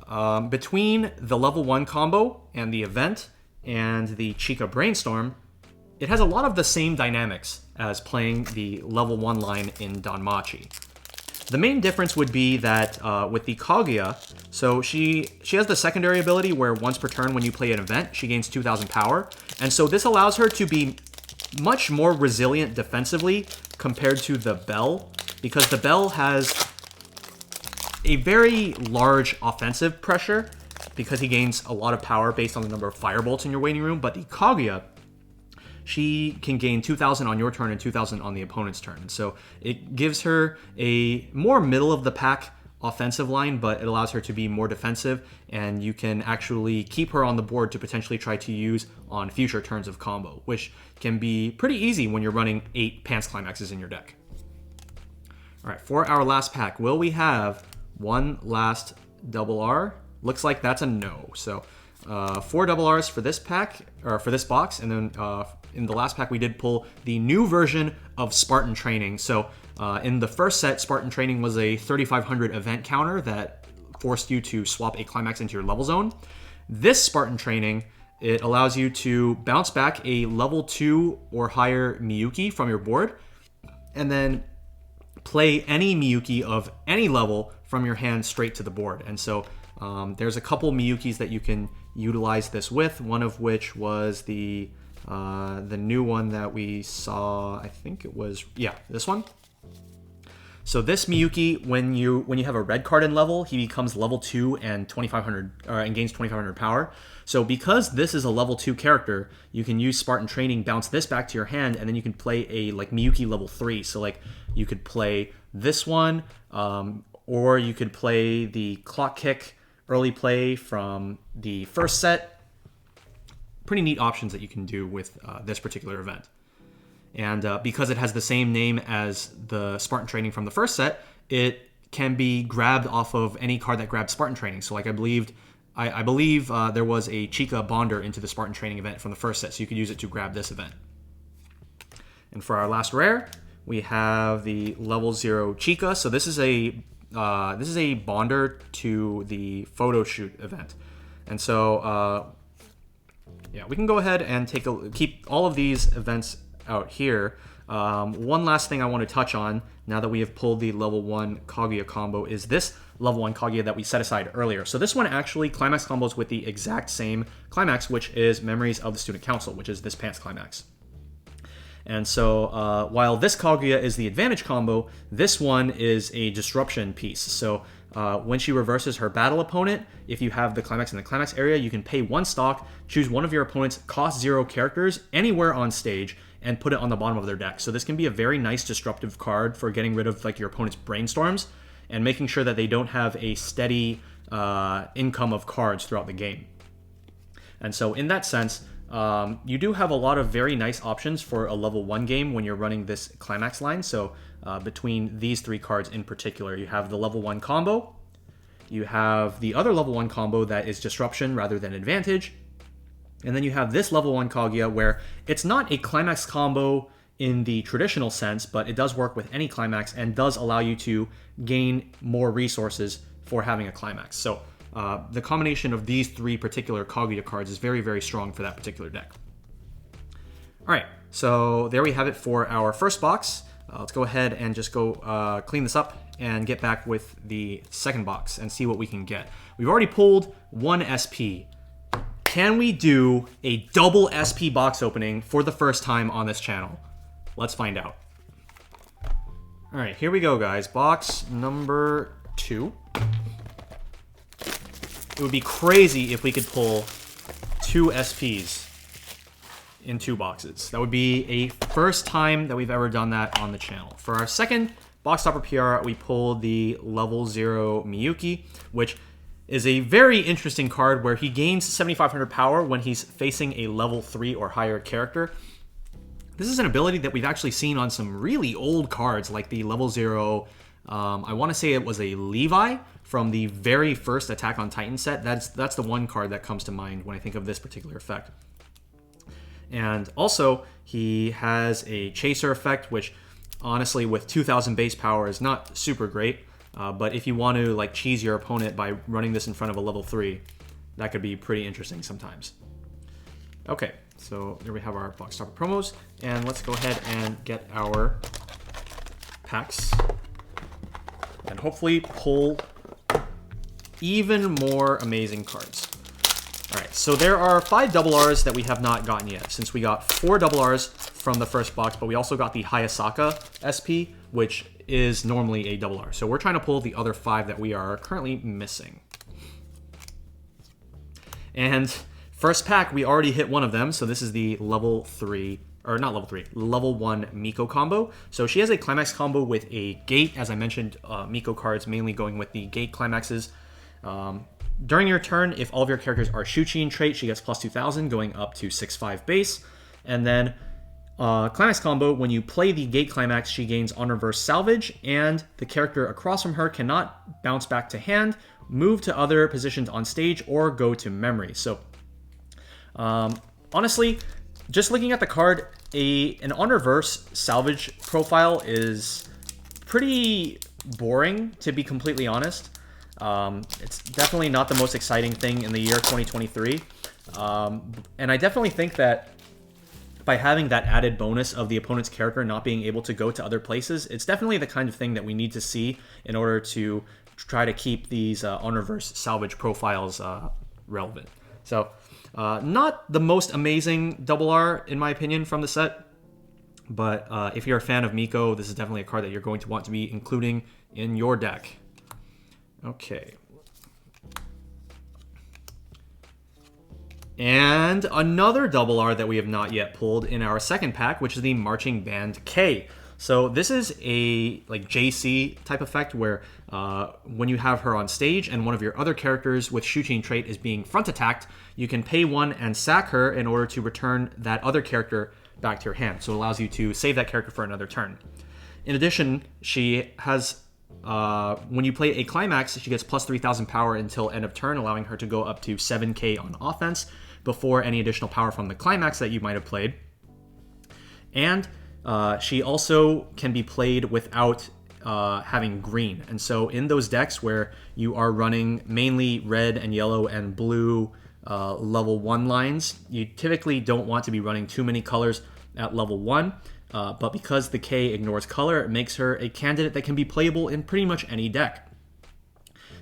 between the level 1 combo and the event and the Chica Brainstorm, it has a lot of the same dynamics as playing the level 1 line in Danmachi. The main difference would be that with the Kaguya, so she has the secondary ability where once per turn when you play an event, she gains 2,000 power. And so this allows her to be much more resilient defensively compared to the Bell, because the Bell has a very large offensive pressure because he gains a lot of power based on the number of firebolts in your waiting room. But the Kaguya, she can gain 2,000 on your turn and 2,000 on the opponent's turn. And so it gives her a more middle-of-the-pack offensive line, but it allows her to be more defensive, and you can actually keep her on the board to potentially try to use on future turns of combo, which can be pretty easy when you're running 8 Pants Climaxes in your deck. All right, for our last pack, will we have one last double R? Looks like that's a no. So 4 double Rs for this pack, or for this box, and then in the last pack we did pull the new version of Spartan Training. So in the first set, Spartan Training was a 3,500 event counter that forced you to swap a climax into your level zone. This Spartan Training, it allows you to bounce back a level 2 or higher Miyuki from your board, and then play any Miyuki of any level from your hand straight to the board. And so there's a couple Miyukis that you can utilize this with, one of which was the new one that we saw, I think it was, yeah, this one. So this Miyuki, when you have a red card in level, he becomes level 2 and 2500 and gains 2500 power. So because this is a level 2 character, you can use Spartan Training, bounce this back to your hand, and then you can play a like Miyuki level 3. So like you could play this one, or you could play the Clock Kick early play from the first set. Pretty neat options that you can do with this particular event. And because it has the same name as the Spartan Training from the first set, it can be grabbed off of any card that grabs Spartan Training. So like I believe there was a Chica Bonder into the Spartan Training event from the first set, so you could use it to grab this event. And for our last rare, we have the level 0 Chica. So this is a Bonder to the photo shoot event. And so yeah, we can go ahead and keep all of these events out here. One last thing I want to touch on now that we have pulled the level 1 Kaguya combo is this level 1 Kaguya that we set aside earlier. So this one actually climax combos with the exact same climax, which is Memories of the Student Council, which is this pants climax. And so while this Kaguya is the advantage combo, this one is a disruption piece. So when she reverses her battle opponent, if you have the climax in the climax area, you can pay 1 stock, choose one of your opponent's cost 0 characters anywhere on stage, and put it on the bottom of their deck. So this can be a very nice disruptive card for getting rid of like your opponent's brainstorms and making sure that they don't have a steady income of cards throughout the game. And so in that sense, you do have a lot of very nice options for a level 1 game when you're running this climax line. So between these 3 cards in particular, you have the level 1 combo, you have the other level 1 combo that is disruption rather than advantage, and then you have this level 1 Kaguya where it's not a climax combo in the traditional sense, but it does work with any climax and does allow you to gain more resources for having a climax. So the combination of these 3 particular Kaguya cards is very, very strong for that particular deck. All right, so there we have it for our first box. Let's go ahead and just go clean this up and get back with the second box and see what we can get. We've already pulled 1 SP. Can we do a double SP box opening for the first time on this channel? Let's find out. All right, here we go, guys. Box number 2. It would be crazy if we could pull 2 SPs in 2 boxes. That would be a first time that we've ever done that on the channel. For our second box topper PR, we pulled the level 0 Miyuki, which is a very interesting card where he gains 7,500 power when he's facing a level 3 or higher character. This is an ability that we've actually seen on some really old cards, like the level 0, I want to say it was a Levi from the very first Attack on Titan set. That's the one card that comes to mind when I think of this particular effect. And also, he has a Chaser effect, which honestly, with 2,000 base power is not super great. But if you want to like cheese your opponent by running this in front of a level 3, that could be pretty interesting sometimes. Okay, so there we have our box topper promos, and let's go ahead and get our packs and hopefully pull even more amazing cards. All right, so there are 5 double Rs that we have not gotten yet, since we got 4 double Rs from the first box, but we also got the Hayasaka SP, which is normally a double R. So we're trying to pull the other 5 that we are currently missing. And first pack, we already hit one of them. So this is the level 3, or not level 3, level 1 Miko combo. So she has a climax combo with a gate. As I mentioned, Miko cards mainly going with the gate climaxes. During your turn, if all of your characters are Shuchi trait, she gets plus 2,000, going up to 6/5 base. And then climax combo, when you play the gate climax, she gains on reverse salvage, and the character across from her cannot bounce back to hand, move to other positions on stage, or go to memory. So honestly, just looking at the card, an on reverse salvage profile is pretty boring, to be completely honest. It's definitely not the most exciting thing in the year 2023. And I definitely think that by having that added bonus of the opponent's character not being able to go to other places, it's definitely the kind of thing that we need to see in order to try to keep these on reverse salvage profiles relevant. So not the most amazing double R, in my opinion, from the set. But if you're a fan of Miko, this is definitely a card that you're going to want to be including in your deck. Okay. And another double R that we have not yet pulled in our second pack, which is the Marching Band K. So this is a like JC type effect where when you have her on stage and one of your other characters with Shuqin trait is being front attacked, you can pay 1 and sack her in order to return that other character back to your hand. So it allows you to save that character for another turn. In addition, she has when you play a climax, she gets plus 3,000 power until end of turn, allowing her to go up to 7k on offense before any additional power from the climax that you might have played. And she also can be played without having green. And so in those decks where you are running mainly red and yellow and blue level 1 lines, you typically don't want to be running too many colors at level 1. But because the K ignores color, it makes her a candidate that can be playable in pretty much any deck.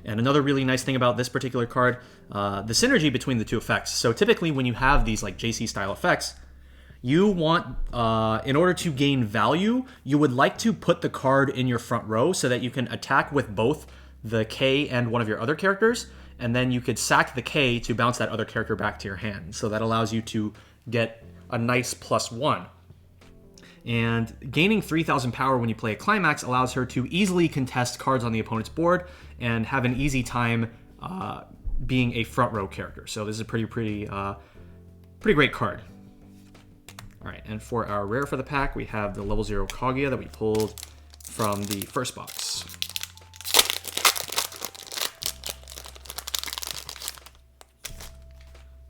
And another really nice thing about this particular card, the synergy between the two effects. So typically when you have these like JC style effects, you want, in order to gain value, you would like to put the card in your front row so that you can attack with both the K and one of your other characters, and then you could sack the K to bounce that other character back to your hand. So that allows you to get a nice +1. And gaining 3,000 power when you play a climax allows her to easily contest cards on the opponent's board and have an easy time being a front row character. So this is a pretty great card. All right, and for our rare for the pack, we have the level 0 Kaguya that we pulled from the first box.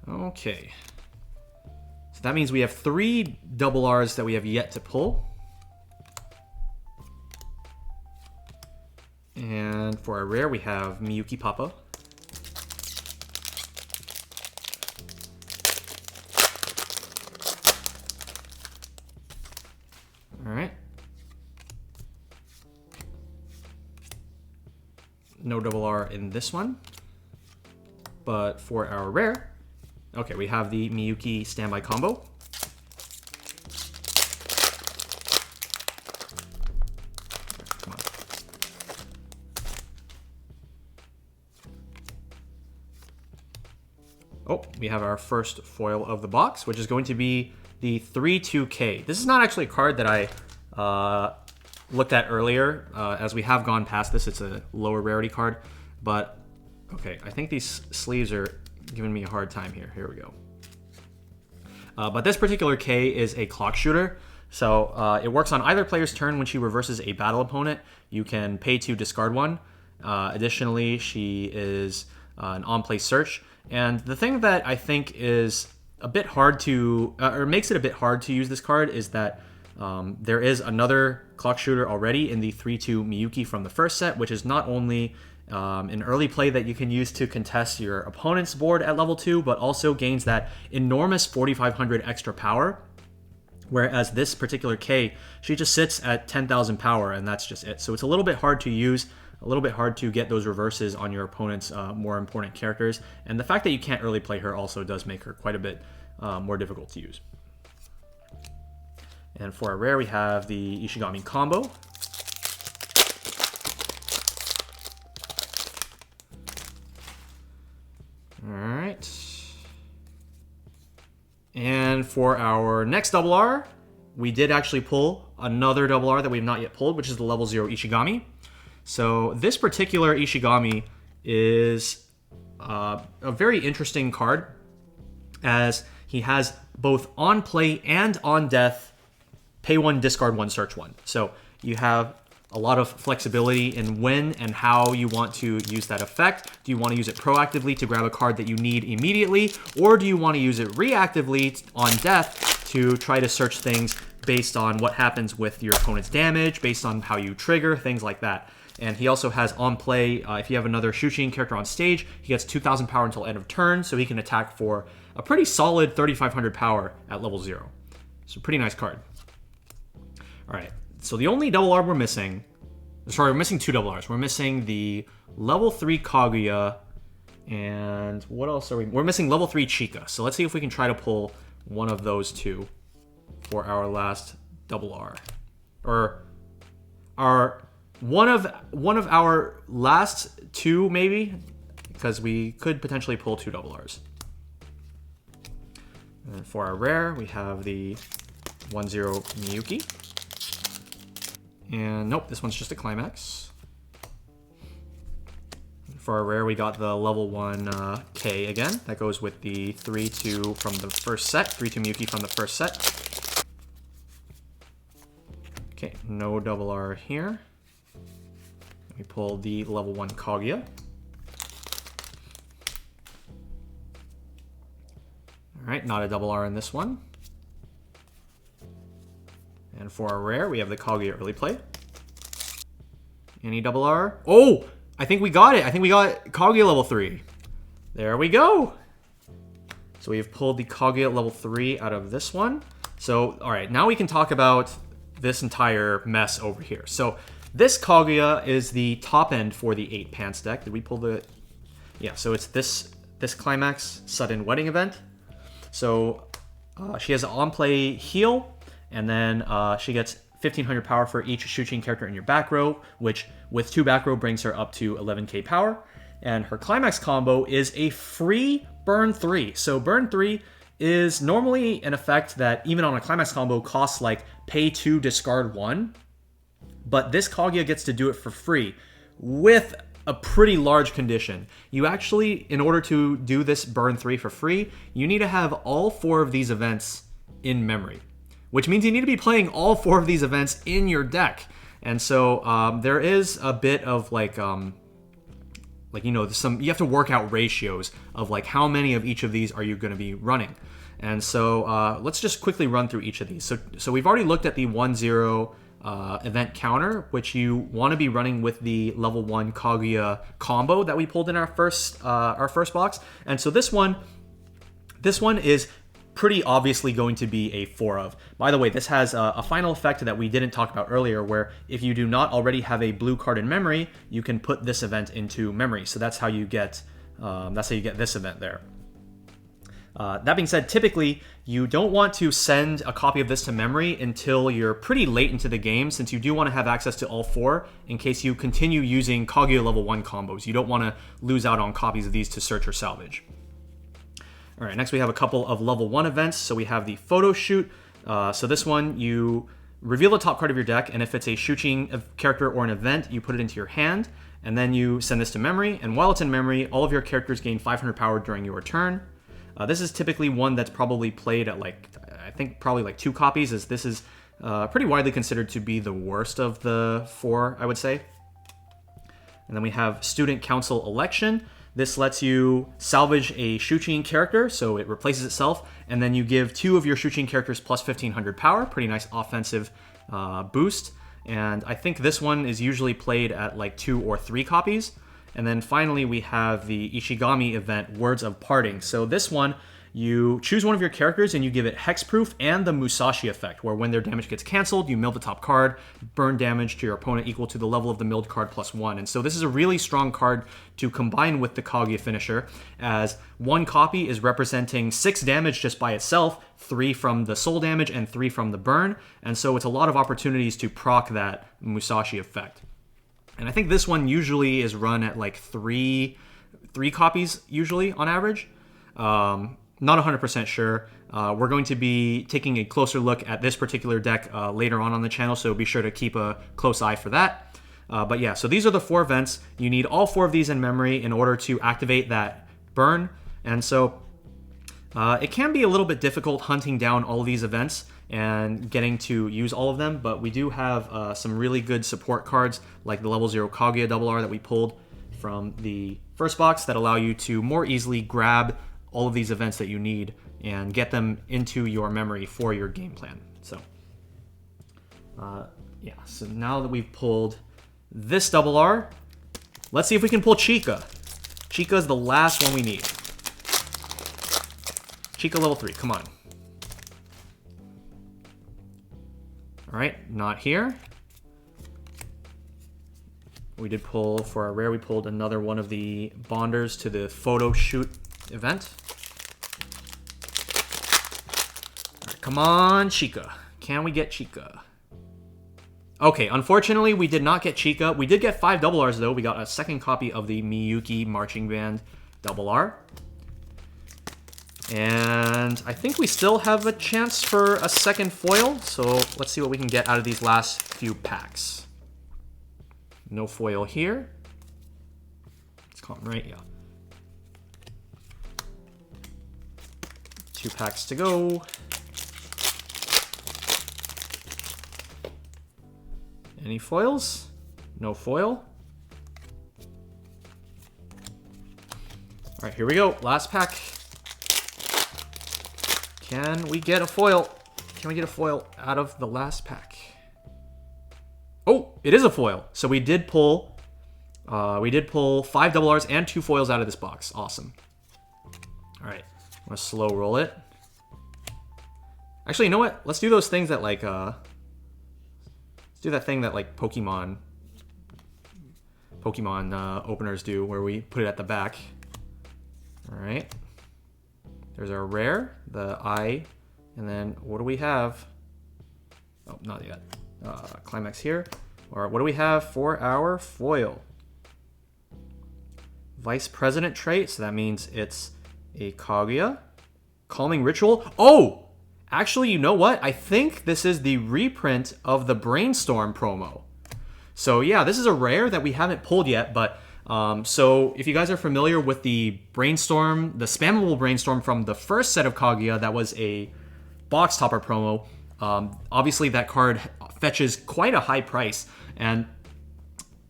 Okay. So that means we have 3 double Rs that we have yet to pull. And for our rare, we have Miyuki Papa. All right. No double R in this one. But for our rare, okay, we have the Miyuki standby combo. Come on. Oh, we have our first foil of the box, which is going to be the 3-2K. This is not actually a card that I looked at earlier. As we have gone past this, it's a lower rarity card. But, okay, I think these sleeves are giving me a hard time here. Here we go. But this particular K is a clock shooter. So it works on either player's turn when she reverses a battle opponent. You can pay to discard 1. Additionally, she is an on-play search. And the thing that I think is a bit hard to, or makes it a bit hard to use this card is that there is another clock shooter already in the 3-2 Miyuki from the first set, which is not only an early play that you can use to contest your opponent's board at level 2, but also gains that enormous 4,500 extra power. Whereas this particular K, she just sits at 10,000 power, and that's just it. So it's a little bit hard to use, a little bit hard to get those reverses on your opponent's more important characters. And the fact that you can't early play her also does make her quite a bit more difficult to use. And for our rare, we have the Ishigami combo. All right. And for our next double R, we did actually pull another double R that we have not yet pulled, which is the level 0 Ishigami. So this particular Ishigami is a very interesting card, as he has both on play and on death, pay 1, discard 1, search 1. So you have a lot of flexibility in when and how you want to use that effect. Do you want to use it proactively to grab a card that you need immediately, or do you want to use it reactively on death to try to search things based on what happens with your opponent's damage, based on how you trigger, things like that. And he also has on play, if you have another Shuqin character on stage, he gets 2,000 power until end of turn, so he can attack for a pretty solid 3,500 power at level 0. So pretty nice card. All right, so the only double R we're missing, sorry, we're missing 2 double Rs. We're missing the level 3 Kaguya, and what else are we? We're missing level 3 Chika. So let's see if we can try to pull one of those 2 for our last double R. Or one of our last two, maybe, because we could potentially pull 2 double Rs. And for our rare, we have the 1-0 Miyuki. And nope, this one's just a climax. For our rare, we got the level 1 K again. That goes with the 3-2 from the first set. 3-2 Miyuki from the first set. Okay, no double R here. We pull the level 1 Kaguya. Alright, not a double R in this one. And for our rare, we have the Kaguya early play. Any double R? Oh! I think we got it. I think we got Kaguya level 3. There we go. So we've pulled the Kaguya level 3 out of this one. So, alright, now we can talk about this entire mess over here. So, this Kaguya is the top end for the 8 pants deck. Did we pull the... Yeah, so it's this Climax Sudden Wedding event. So, she has an on-play heal, and then she gets 1500 power for each Shuqin character in your back row, which with 2 back row brings her up to 11k power. And her Climax combo is a free Burn 3. So Burn 3 is normally an effect that even on a Climax combo costs like pay 2, discard 1. But this Kaguya gets to do it for free with a pretty large condition. You actually, in order to do this Burn 3 for free, you need to have all 4 of these events in memory, which means you need to be playing all 4 of these events in your deck. And so there is a bit of like you know, you have to work out ratios of like how many of each of these are you going to be running. And so let's just quickly run through each of these. So we've already looked at the 1-0 event counter, which you want to be running with the level 1 Kaguya combo that we pulled in our first box. And so this one is pretty obviously going to be a 4 of. By the way, this has a final effect that we didn't talk about earlier, where if you do not already have a blue card in memory, you can put this event into memory. So that's how you get this event there. That being said, typically you don't want to send a copy of this to memory until you're pretty late into the game, since you do want to have access to all 4 in case you continue using Kaguya level 1 combos. You don't want to lose out on copies of these to search or salvage. All right, next we have a couple of level 1 events. So we have the photo shoot. So this one, you reveal the top card of your deck, and if it's a Shuqin character or an event, you put it into your hand, and then you send this to memory. And while it's in memory, all of your characters gain 500 power during your turn. This is typically one that's probably played at I think probably like 2 copies, as this is pretty widely considered to be the worst of the 4, I would say. And then we have Student Council Election. This lets you salvage a Shuqin character, so it replaces itself, and then you give 2 of your Shuqin characters plus 1500 power. Pretty nice offensive boost. And I think this one is usually played at like 2 or 3 copies. And then finally, we have the Ishigami event, Words of Parting. So this one, you choose one of your characters and you give it Hexproof and the Musashi effect, where when their damage gets canceled, you mill the top card, burn damage to your opponent equal to the level of the milled card plus 1. And so this is a really strong card to combine with the Kaguya finisher, as 1 copy is representing 6 damage just by itself, 3 from the soul damage and 3 from the burn. And so it's a lot of opportunities to proc that Musashi effect. And I think this one usually is run at like 3 copies usually on average. Not 100% sure. We're going to be taking a closer look at this particular deck later on the channel, so be sure to keep a close eye for that. But yeah, so these are the 4 events. You need all 4 of these in memory in order to activate that burn. And so it can be a little bit difficult hunting down all of these events and getting to use all of them, but we do have some really good support cards like the level 0 Kaguya double R that we pulled from the first box that allow you to more easily grab all of these events that you need and get them into your memory for your game plan. So yeah, so now that we've pulled this double R, let's see if we can pull Chica. Chica is the last one we need. Chica level 3, come on. All right, not here. We did pull, for our rare, we pulled another one of the bonders to the photo shoot event. All right, come on, Chica. Can we get Chica? Okay, unfortunately, we did not get Chica. We did get 5 double Rs, though. We got a second copy of the Miyuki Marching Band double R. And I think we still have a chance for a second foil. So let's see what we can get out of these last few packs. No foil here. It's caught right, yeah. 2 packs to go. Any foils? No foil. All right, here we go. Last pack. Can we get a foil? Can we get a foil out of the last pack? Oh, it is a foil. So we did pull 5 double Rs and 2 foils out of this box. Awesome. All right, I'm gonna slow roll it. Actually, you know what? Let's do those things that like let's do that thing that like Pokemon openers do, where we put it at the back. All right. There's our rare, the I, and then what do we have? Oh, not yet. Climax here. Or what do we have for our foil? Vice President trait, so that means it's a Kaguya. Calming Ritual. Oh! Actually, you know what? I think this is the reprint of the Brainstorm promo. So yeah, this is a rare that we haven't pulled yet, but so if you guys are familiar with the Brainstorm, the spammable Brainstorm from the first set of Kaguya, that was a box topper promo. Obviously that card fetches quite a high price, and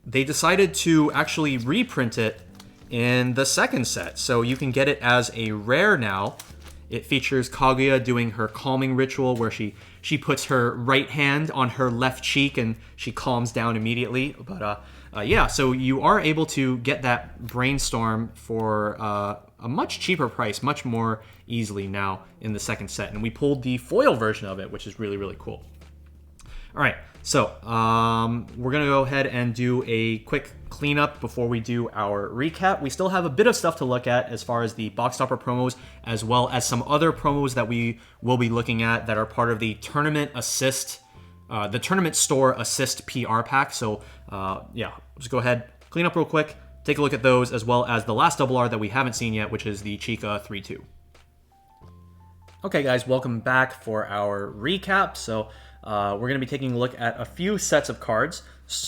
they decided to actually reprint it in the second set. So you can get it as a rare now. It features Kaguya doing her calming ritual where she puts her right hand on her left cheek and she calms down immediately. But yeah, so you are able to get that Brainstorm for a much cheaper price, much more easily now in the second set. And we pulled the foil version of it, which is really, really cool. All right, so we're going to go ahead and do a quick cleanup before we do our recap. We still have a bit of stuff to look at as far as the box topper promos, as well as some other promos that we will be looking at that are part of the tournament assist, the tournament store assist PR pack. So yeah, let's go ahead, clean up real quick, take a look at those, as well as the last double R that we haven't seen yet, which is the Chica 3-2. Okay guys, welcome back for our recap. So we're going to be taking a look at a few sets of cards.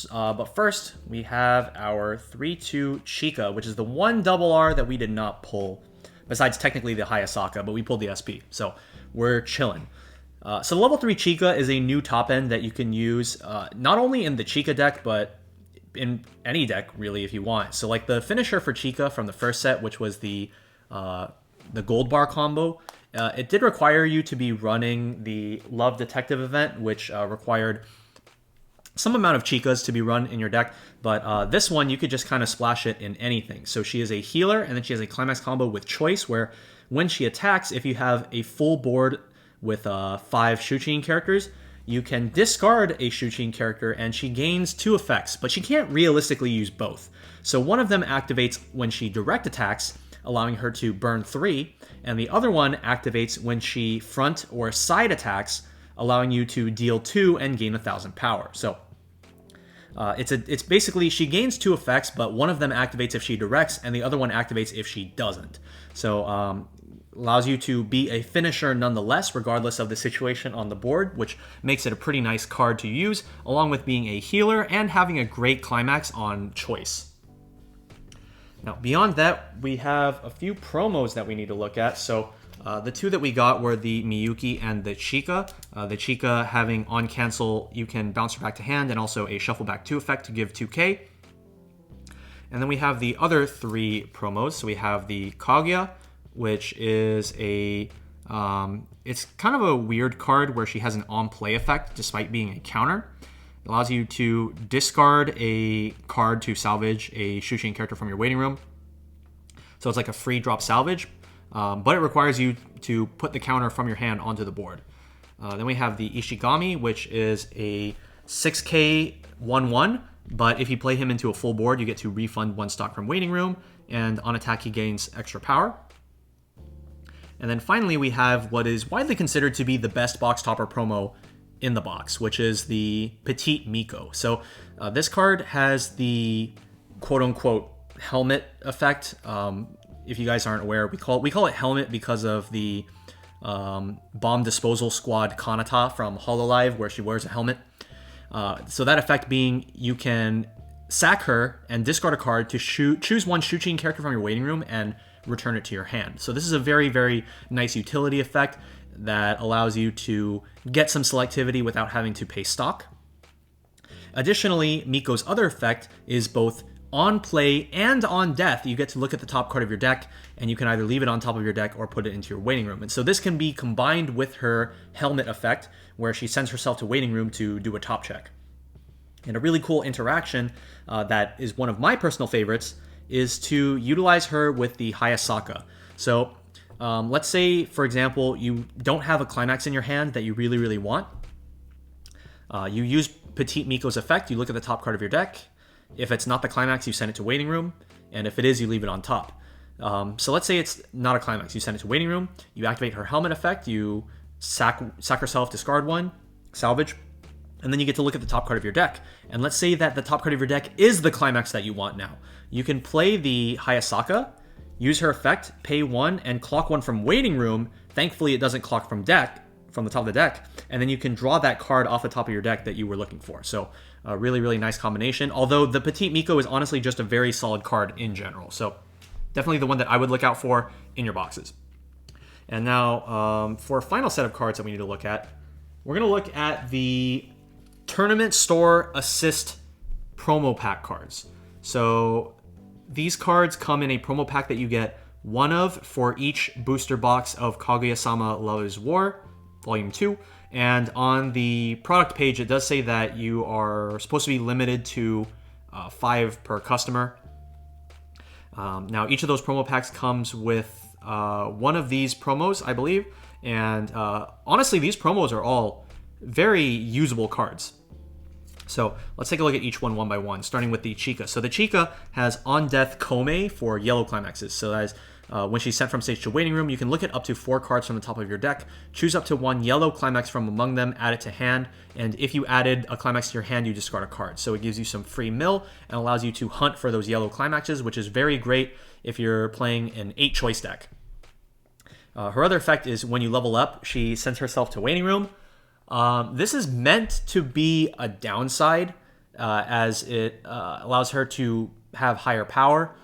But first, we have our 3-2 Chica, which is the one double R that we did not pull, besides technically the Hayasaka, but we pulled the SP, so we're chilling. So the level 3 Chica is a new top end that you can use not only in the Chica deck, but in any deck, really, if you want. So like the finisher for Chica from the first set, which was the gold bar combo, it did require you to be running the Love Detective event, which required some amount of Chicas to be run in your deck, but this one you could just kind of splash it in anything. So she is a healer, and then she has a climax combo with choice, where when she attacks, if you have a full board with 5 Shuchin characters, you can discard a Shuchin character and she gains 2 effects, but she can't realistically use both. So one of them activates when she direct attacks, allowing her to burn 3, and the other one activates when she front or side attacks, allowing you to deal 2 and gain 1,000 power. So it's basically, she gains 2 effects, but one of them activates if she directs, and the other one activates if she doesn't. So allows you to be a finisher nonetheless, regardless of the situation on the board, which makes it a pretty nice card to use, along with being a healer and having a great climax on choice. Now, beyond that, we have a few promos that we need to look at. So the 2 that we got were the Miyuki and the Chica. The Chica having on cancel, you can bounce her back to hand, and also a shuffle back 2 effect to give 2k. And then we have the other 3 promos. So we have the Kaguya, which is a, it's kind of a weird card where she has an on-play effect despite being a counter. It allows you to discard a card to salvage a Shuchin character from your waiting room. So it's like a free drop salvage, but it requires you to put the counter from your hand onto the board. Then we have the Ishigami, which is a 6k 1/1, but if you play him into a full board, you get to refund 1 stock from waiting room, and on attack he gains extra power. And then finally we have what is widely considered to be the best box topper promo in the box, which is the Petite Miko. So this card has the quote-unquote helmet effect. If you guys aren't aware, we call it helmet because of the Bomb Disposal Squad Kanata from Hololive, where she wears a helmet. So that effect being, you can sack her and discard a card to choose one Shuchin character from your waiting room and return it to your hand. So this is a very, very nice utility effect that allows you to get some selectivity without having to pay stock. Additionally, Miko's other effect is both on play and on death. You get to look at the top card of your deck, and you can either leave it on top of your deck or put it into your waiting room. And so this can be combined with her helmet effect, where she sends herself to waiting room to do a top check. And a really cool interaction that is one of my personal favorites is to utilize her with the Hayasaka. So let's say, for example, you don't have a climax in your hand that you really, really want. You use Petite Miko's effect, you look at the top card of your deck. If it's not the climax, you send it to waiting room. And if it is, you leave it on top. So let's say it's not a climax. You send it to waiting room, you activate her helmet effect, you sack herself, discard one, salvage, and then you get to look at the top card of your deck. And let's say that the top card of your deck is the climax that you want now. You can play the Hayasaka, use her effect, pay one, and clock one from waiting room. Thankfully, it doesn't clock from the top of the deck, and then you can draw that card off the top of your deck that you were looking for. So a really, really nice combination. Although the Petite Miko is honestly just a very solid card in general. So definitely the one that I would look out for in your boxes. And now for a final set of cards that we need to look at, we're going to look at the Tournament Store Assist promo pack cards. So these cards come in a promo pack that you get one of for each booster box of Kaguya-sama Love is War, Volume 2. And on the product page, it does say that you are supposed to be limited to 5 per customer. Now, each of those promo packs comes with one of these promos, I believe. And honestly, these promos are all very usable cards. So let's take a look at each one by one, starting with the Chika. So the Chika has On Death Kome for yellow climaxes. So that is when she's sent from stage to waiting room, you can look at up to 4 cards from the top of your deck, choose up to 1 yellow climax from among them, add it to hand, and if you added a climax to your hand, you discard a card. So it gives you some free mill and allows you to hunt for those yellow climaxes, which is very great if you're playing an 8-choice deck. Her other effect is when you level up, she sends herself to waiting room. This is meant to be a downside, as it allows her to have higher power,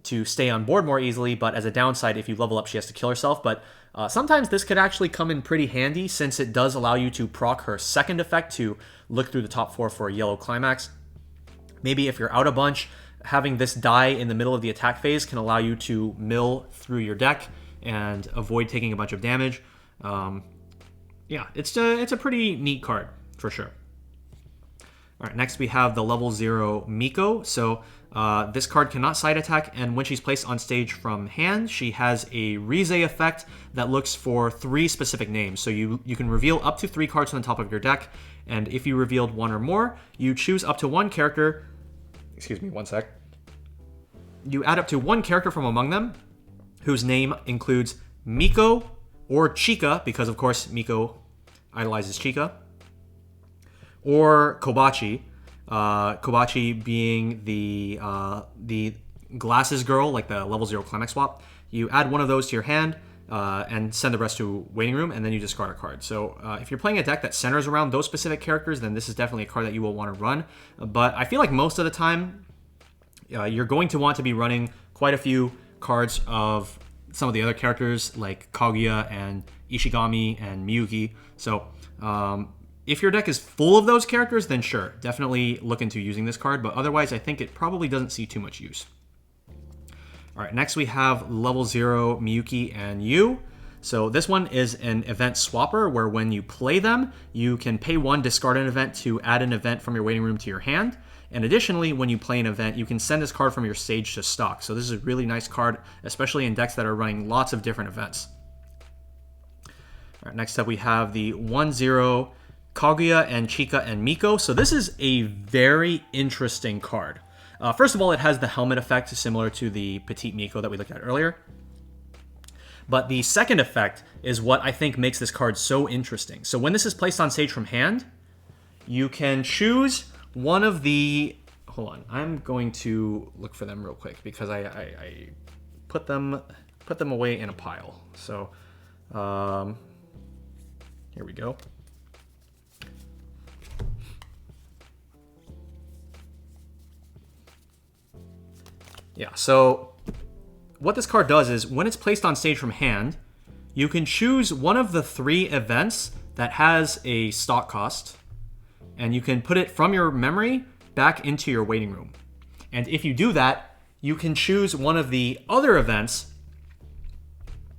to stay on board more easily, but as a downside, if you level up, she has to kill herself. But sometimes this could actually come in pretty handy, since it does allow you to proc her second effect to look through the top 4 for a yellow climax. Maybe if you're out a bunch, having this die in the middle of the attack phase can allow you to mill through your deck and avoid taking a bunch of damage. Yeah, it's a pretty neat card, for sure. All right, next we have the level 0 Miko. So this card cannot side attack, and when she's placed on stage from hand, she has a Rize effect that looks for 3 specific names. So you can reveal up to 3 cards from the top of your deck, and if you revealed 1 or more, you choose up to 1 character. Excuse me, one sec. You add up to 1 character from among them, whose name includes Miko or Chika, because of course Miko idolizes Chika, or Kobachi. Kobachi being the glasses girl, like the level 0 climax swap. You add one of those to your hand and send the rest to waiting room, and then you discard a card. So if you're playing a deck that centers around those specific characters, then this is definitely a card that you will want to run. But I feel like most of the time, you're going to want to be running quite a few cards of some of the other characters like Kaguya and Ishigami and Miyuki. So if your deck is full of those characters, then sure, definitely look into using this card. But otherwise, I think it probably doesn't see too much use. All right, next we have level 0 Miyuki and Yu. So this one is an event swapper, where when you play them, you can pay 1, discard an event to add an event from your waiting room to your hand. And additionally, when you play an event, you can send this card from your stage to stock. So this is a really nice card, especially in decks that are running lots of different events. All right, next up we have the 1-0 Kaguya and Chika and Miko. So this is a very interesting card. First of all, it has the helmet effect similar to the Petite Miko that we looked at earlier. But the second effect is what I think makes this card so interesting. So when this is placed on stage from hand, you can choose one of the... Hold on, I'm going to look for them real quick because I put them away in a pile. So here we go. Yeah, so what this card does is when it's placed on stage from hand, you can choose one of the 3 events that has a stock cost, and you can put it from your memory back into your waiting room. And if you do that, you can choose one of the other events,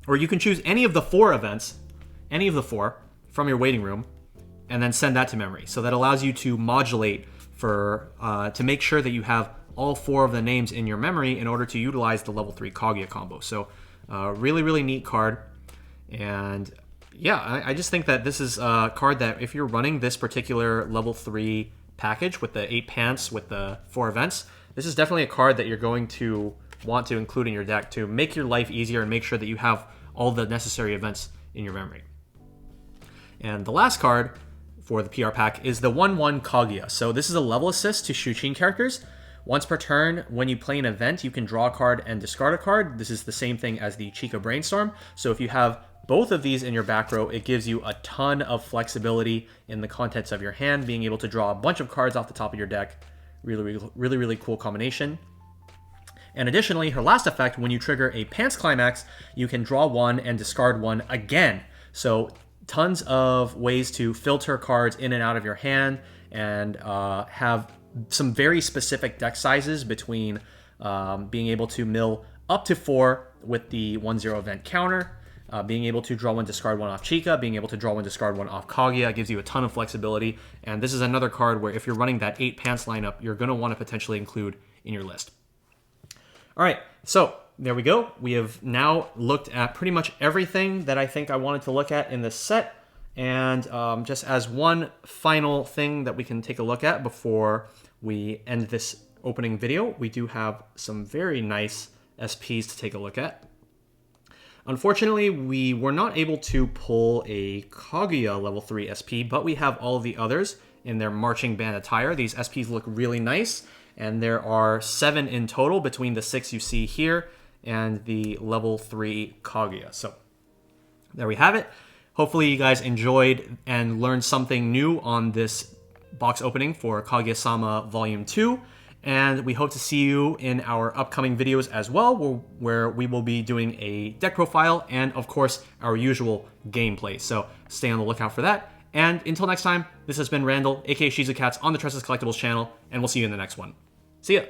or you can choose any of the 4 events, any of the 4 from your waiting room, and then send that to memory. So that allows you to modulate for to make sure that you have all 4 of the names in your memory in order to utilize the level 3 Kaguya combo. So really, really neat card. And yeah, I just think that this is a card that if you're running this particular level 3 package with the 8 pants with the 4 events, this is definitely a card that you're going to want to include in your deck to make your life easier and make sure that you have all the necessary events in your memory. And the last card for the PR pack is the 1/1 Kaguya. So this is a level assist to Shuchin characters. Once per turn, when you play an event, you can draw a card and discard a card. This is the same thing as the Chica Brainstorm. So if you have both of these in your back row, it gives you a ton of flexibility in the contents of your hand, being able to draw a bunch of cards off the top of your deck. Really cool combination. And additionally, her last effect, when you trigger a Pants Climax, you can draw 1 and discard 1 again. So tons of ways to filter cards in and out of your hand and have some very specific deck sizes between being able to mill up to 4 with the 1/0 event counter, being able to draw 1, discard 1 off Chica, being able to draw 1, discard 1 off Kaguya. Gives you a ton of flexibility. And this is another card where if you're running that 8 pants lineup, you're going to want to potentially include in your list. All right, so there we go. We have now looked at pretty much everything that I think I wanted to look at in this set. And just as one final thing that we can take a look at before we end this opening video, we do have some very nice SPs to take a look at. Unfortunately, we were not able to pull a Kaguya level 3 SP, but we have all of the others in their marching band attire. These SPs look really nice, and there are 7 in total between the 6 you see here and the level 3 Kaguya. So there we have it. Hopefully you guys enjoyed and learned something new on this box opening for Kaguya-sama Volume 2. And we hope to see you in our upcoming videos as well, where we will be doing a deck profile and, of course, our usual gameplay. So stay on the lookout for that. And until next time, this has been Randall, aka Shizukatz, on the Tressa's Collectibles channel, and we'll see you in the next one. See ya!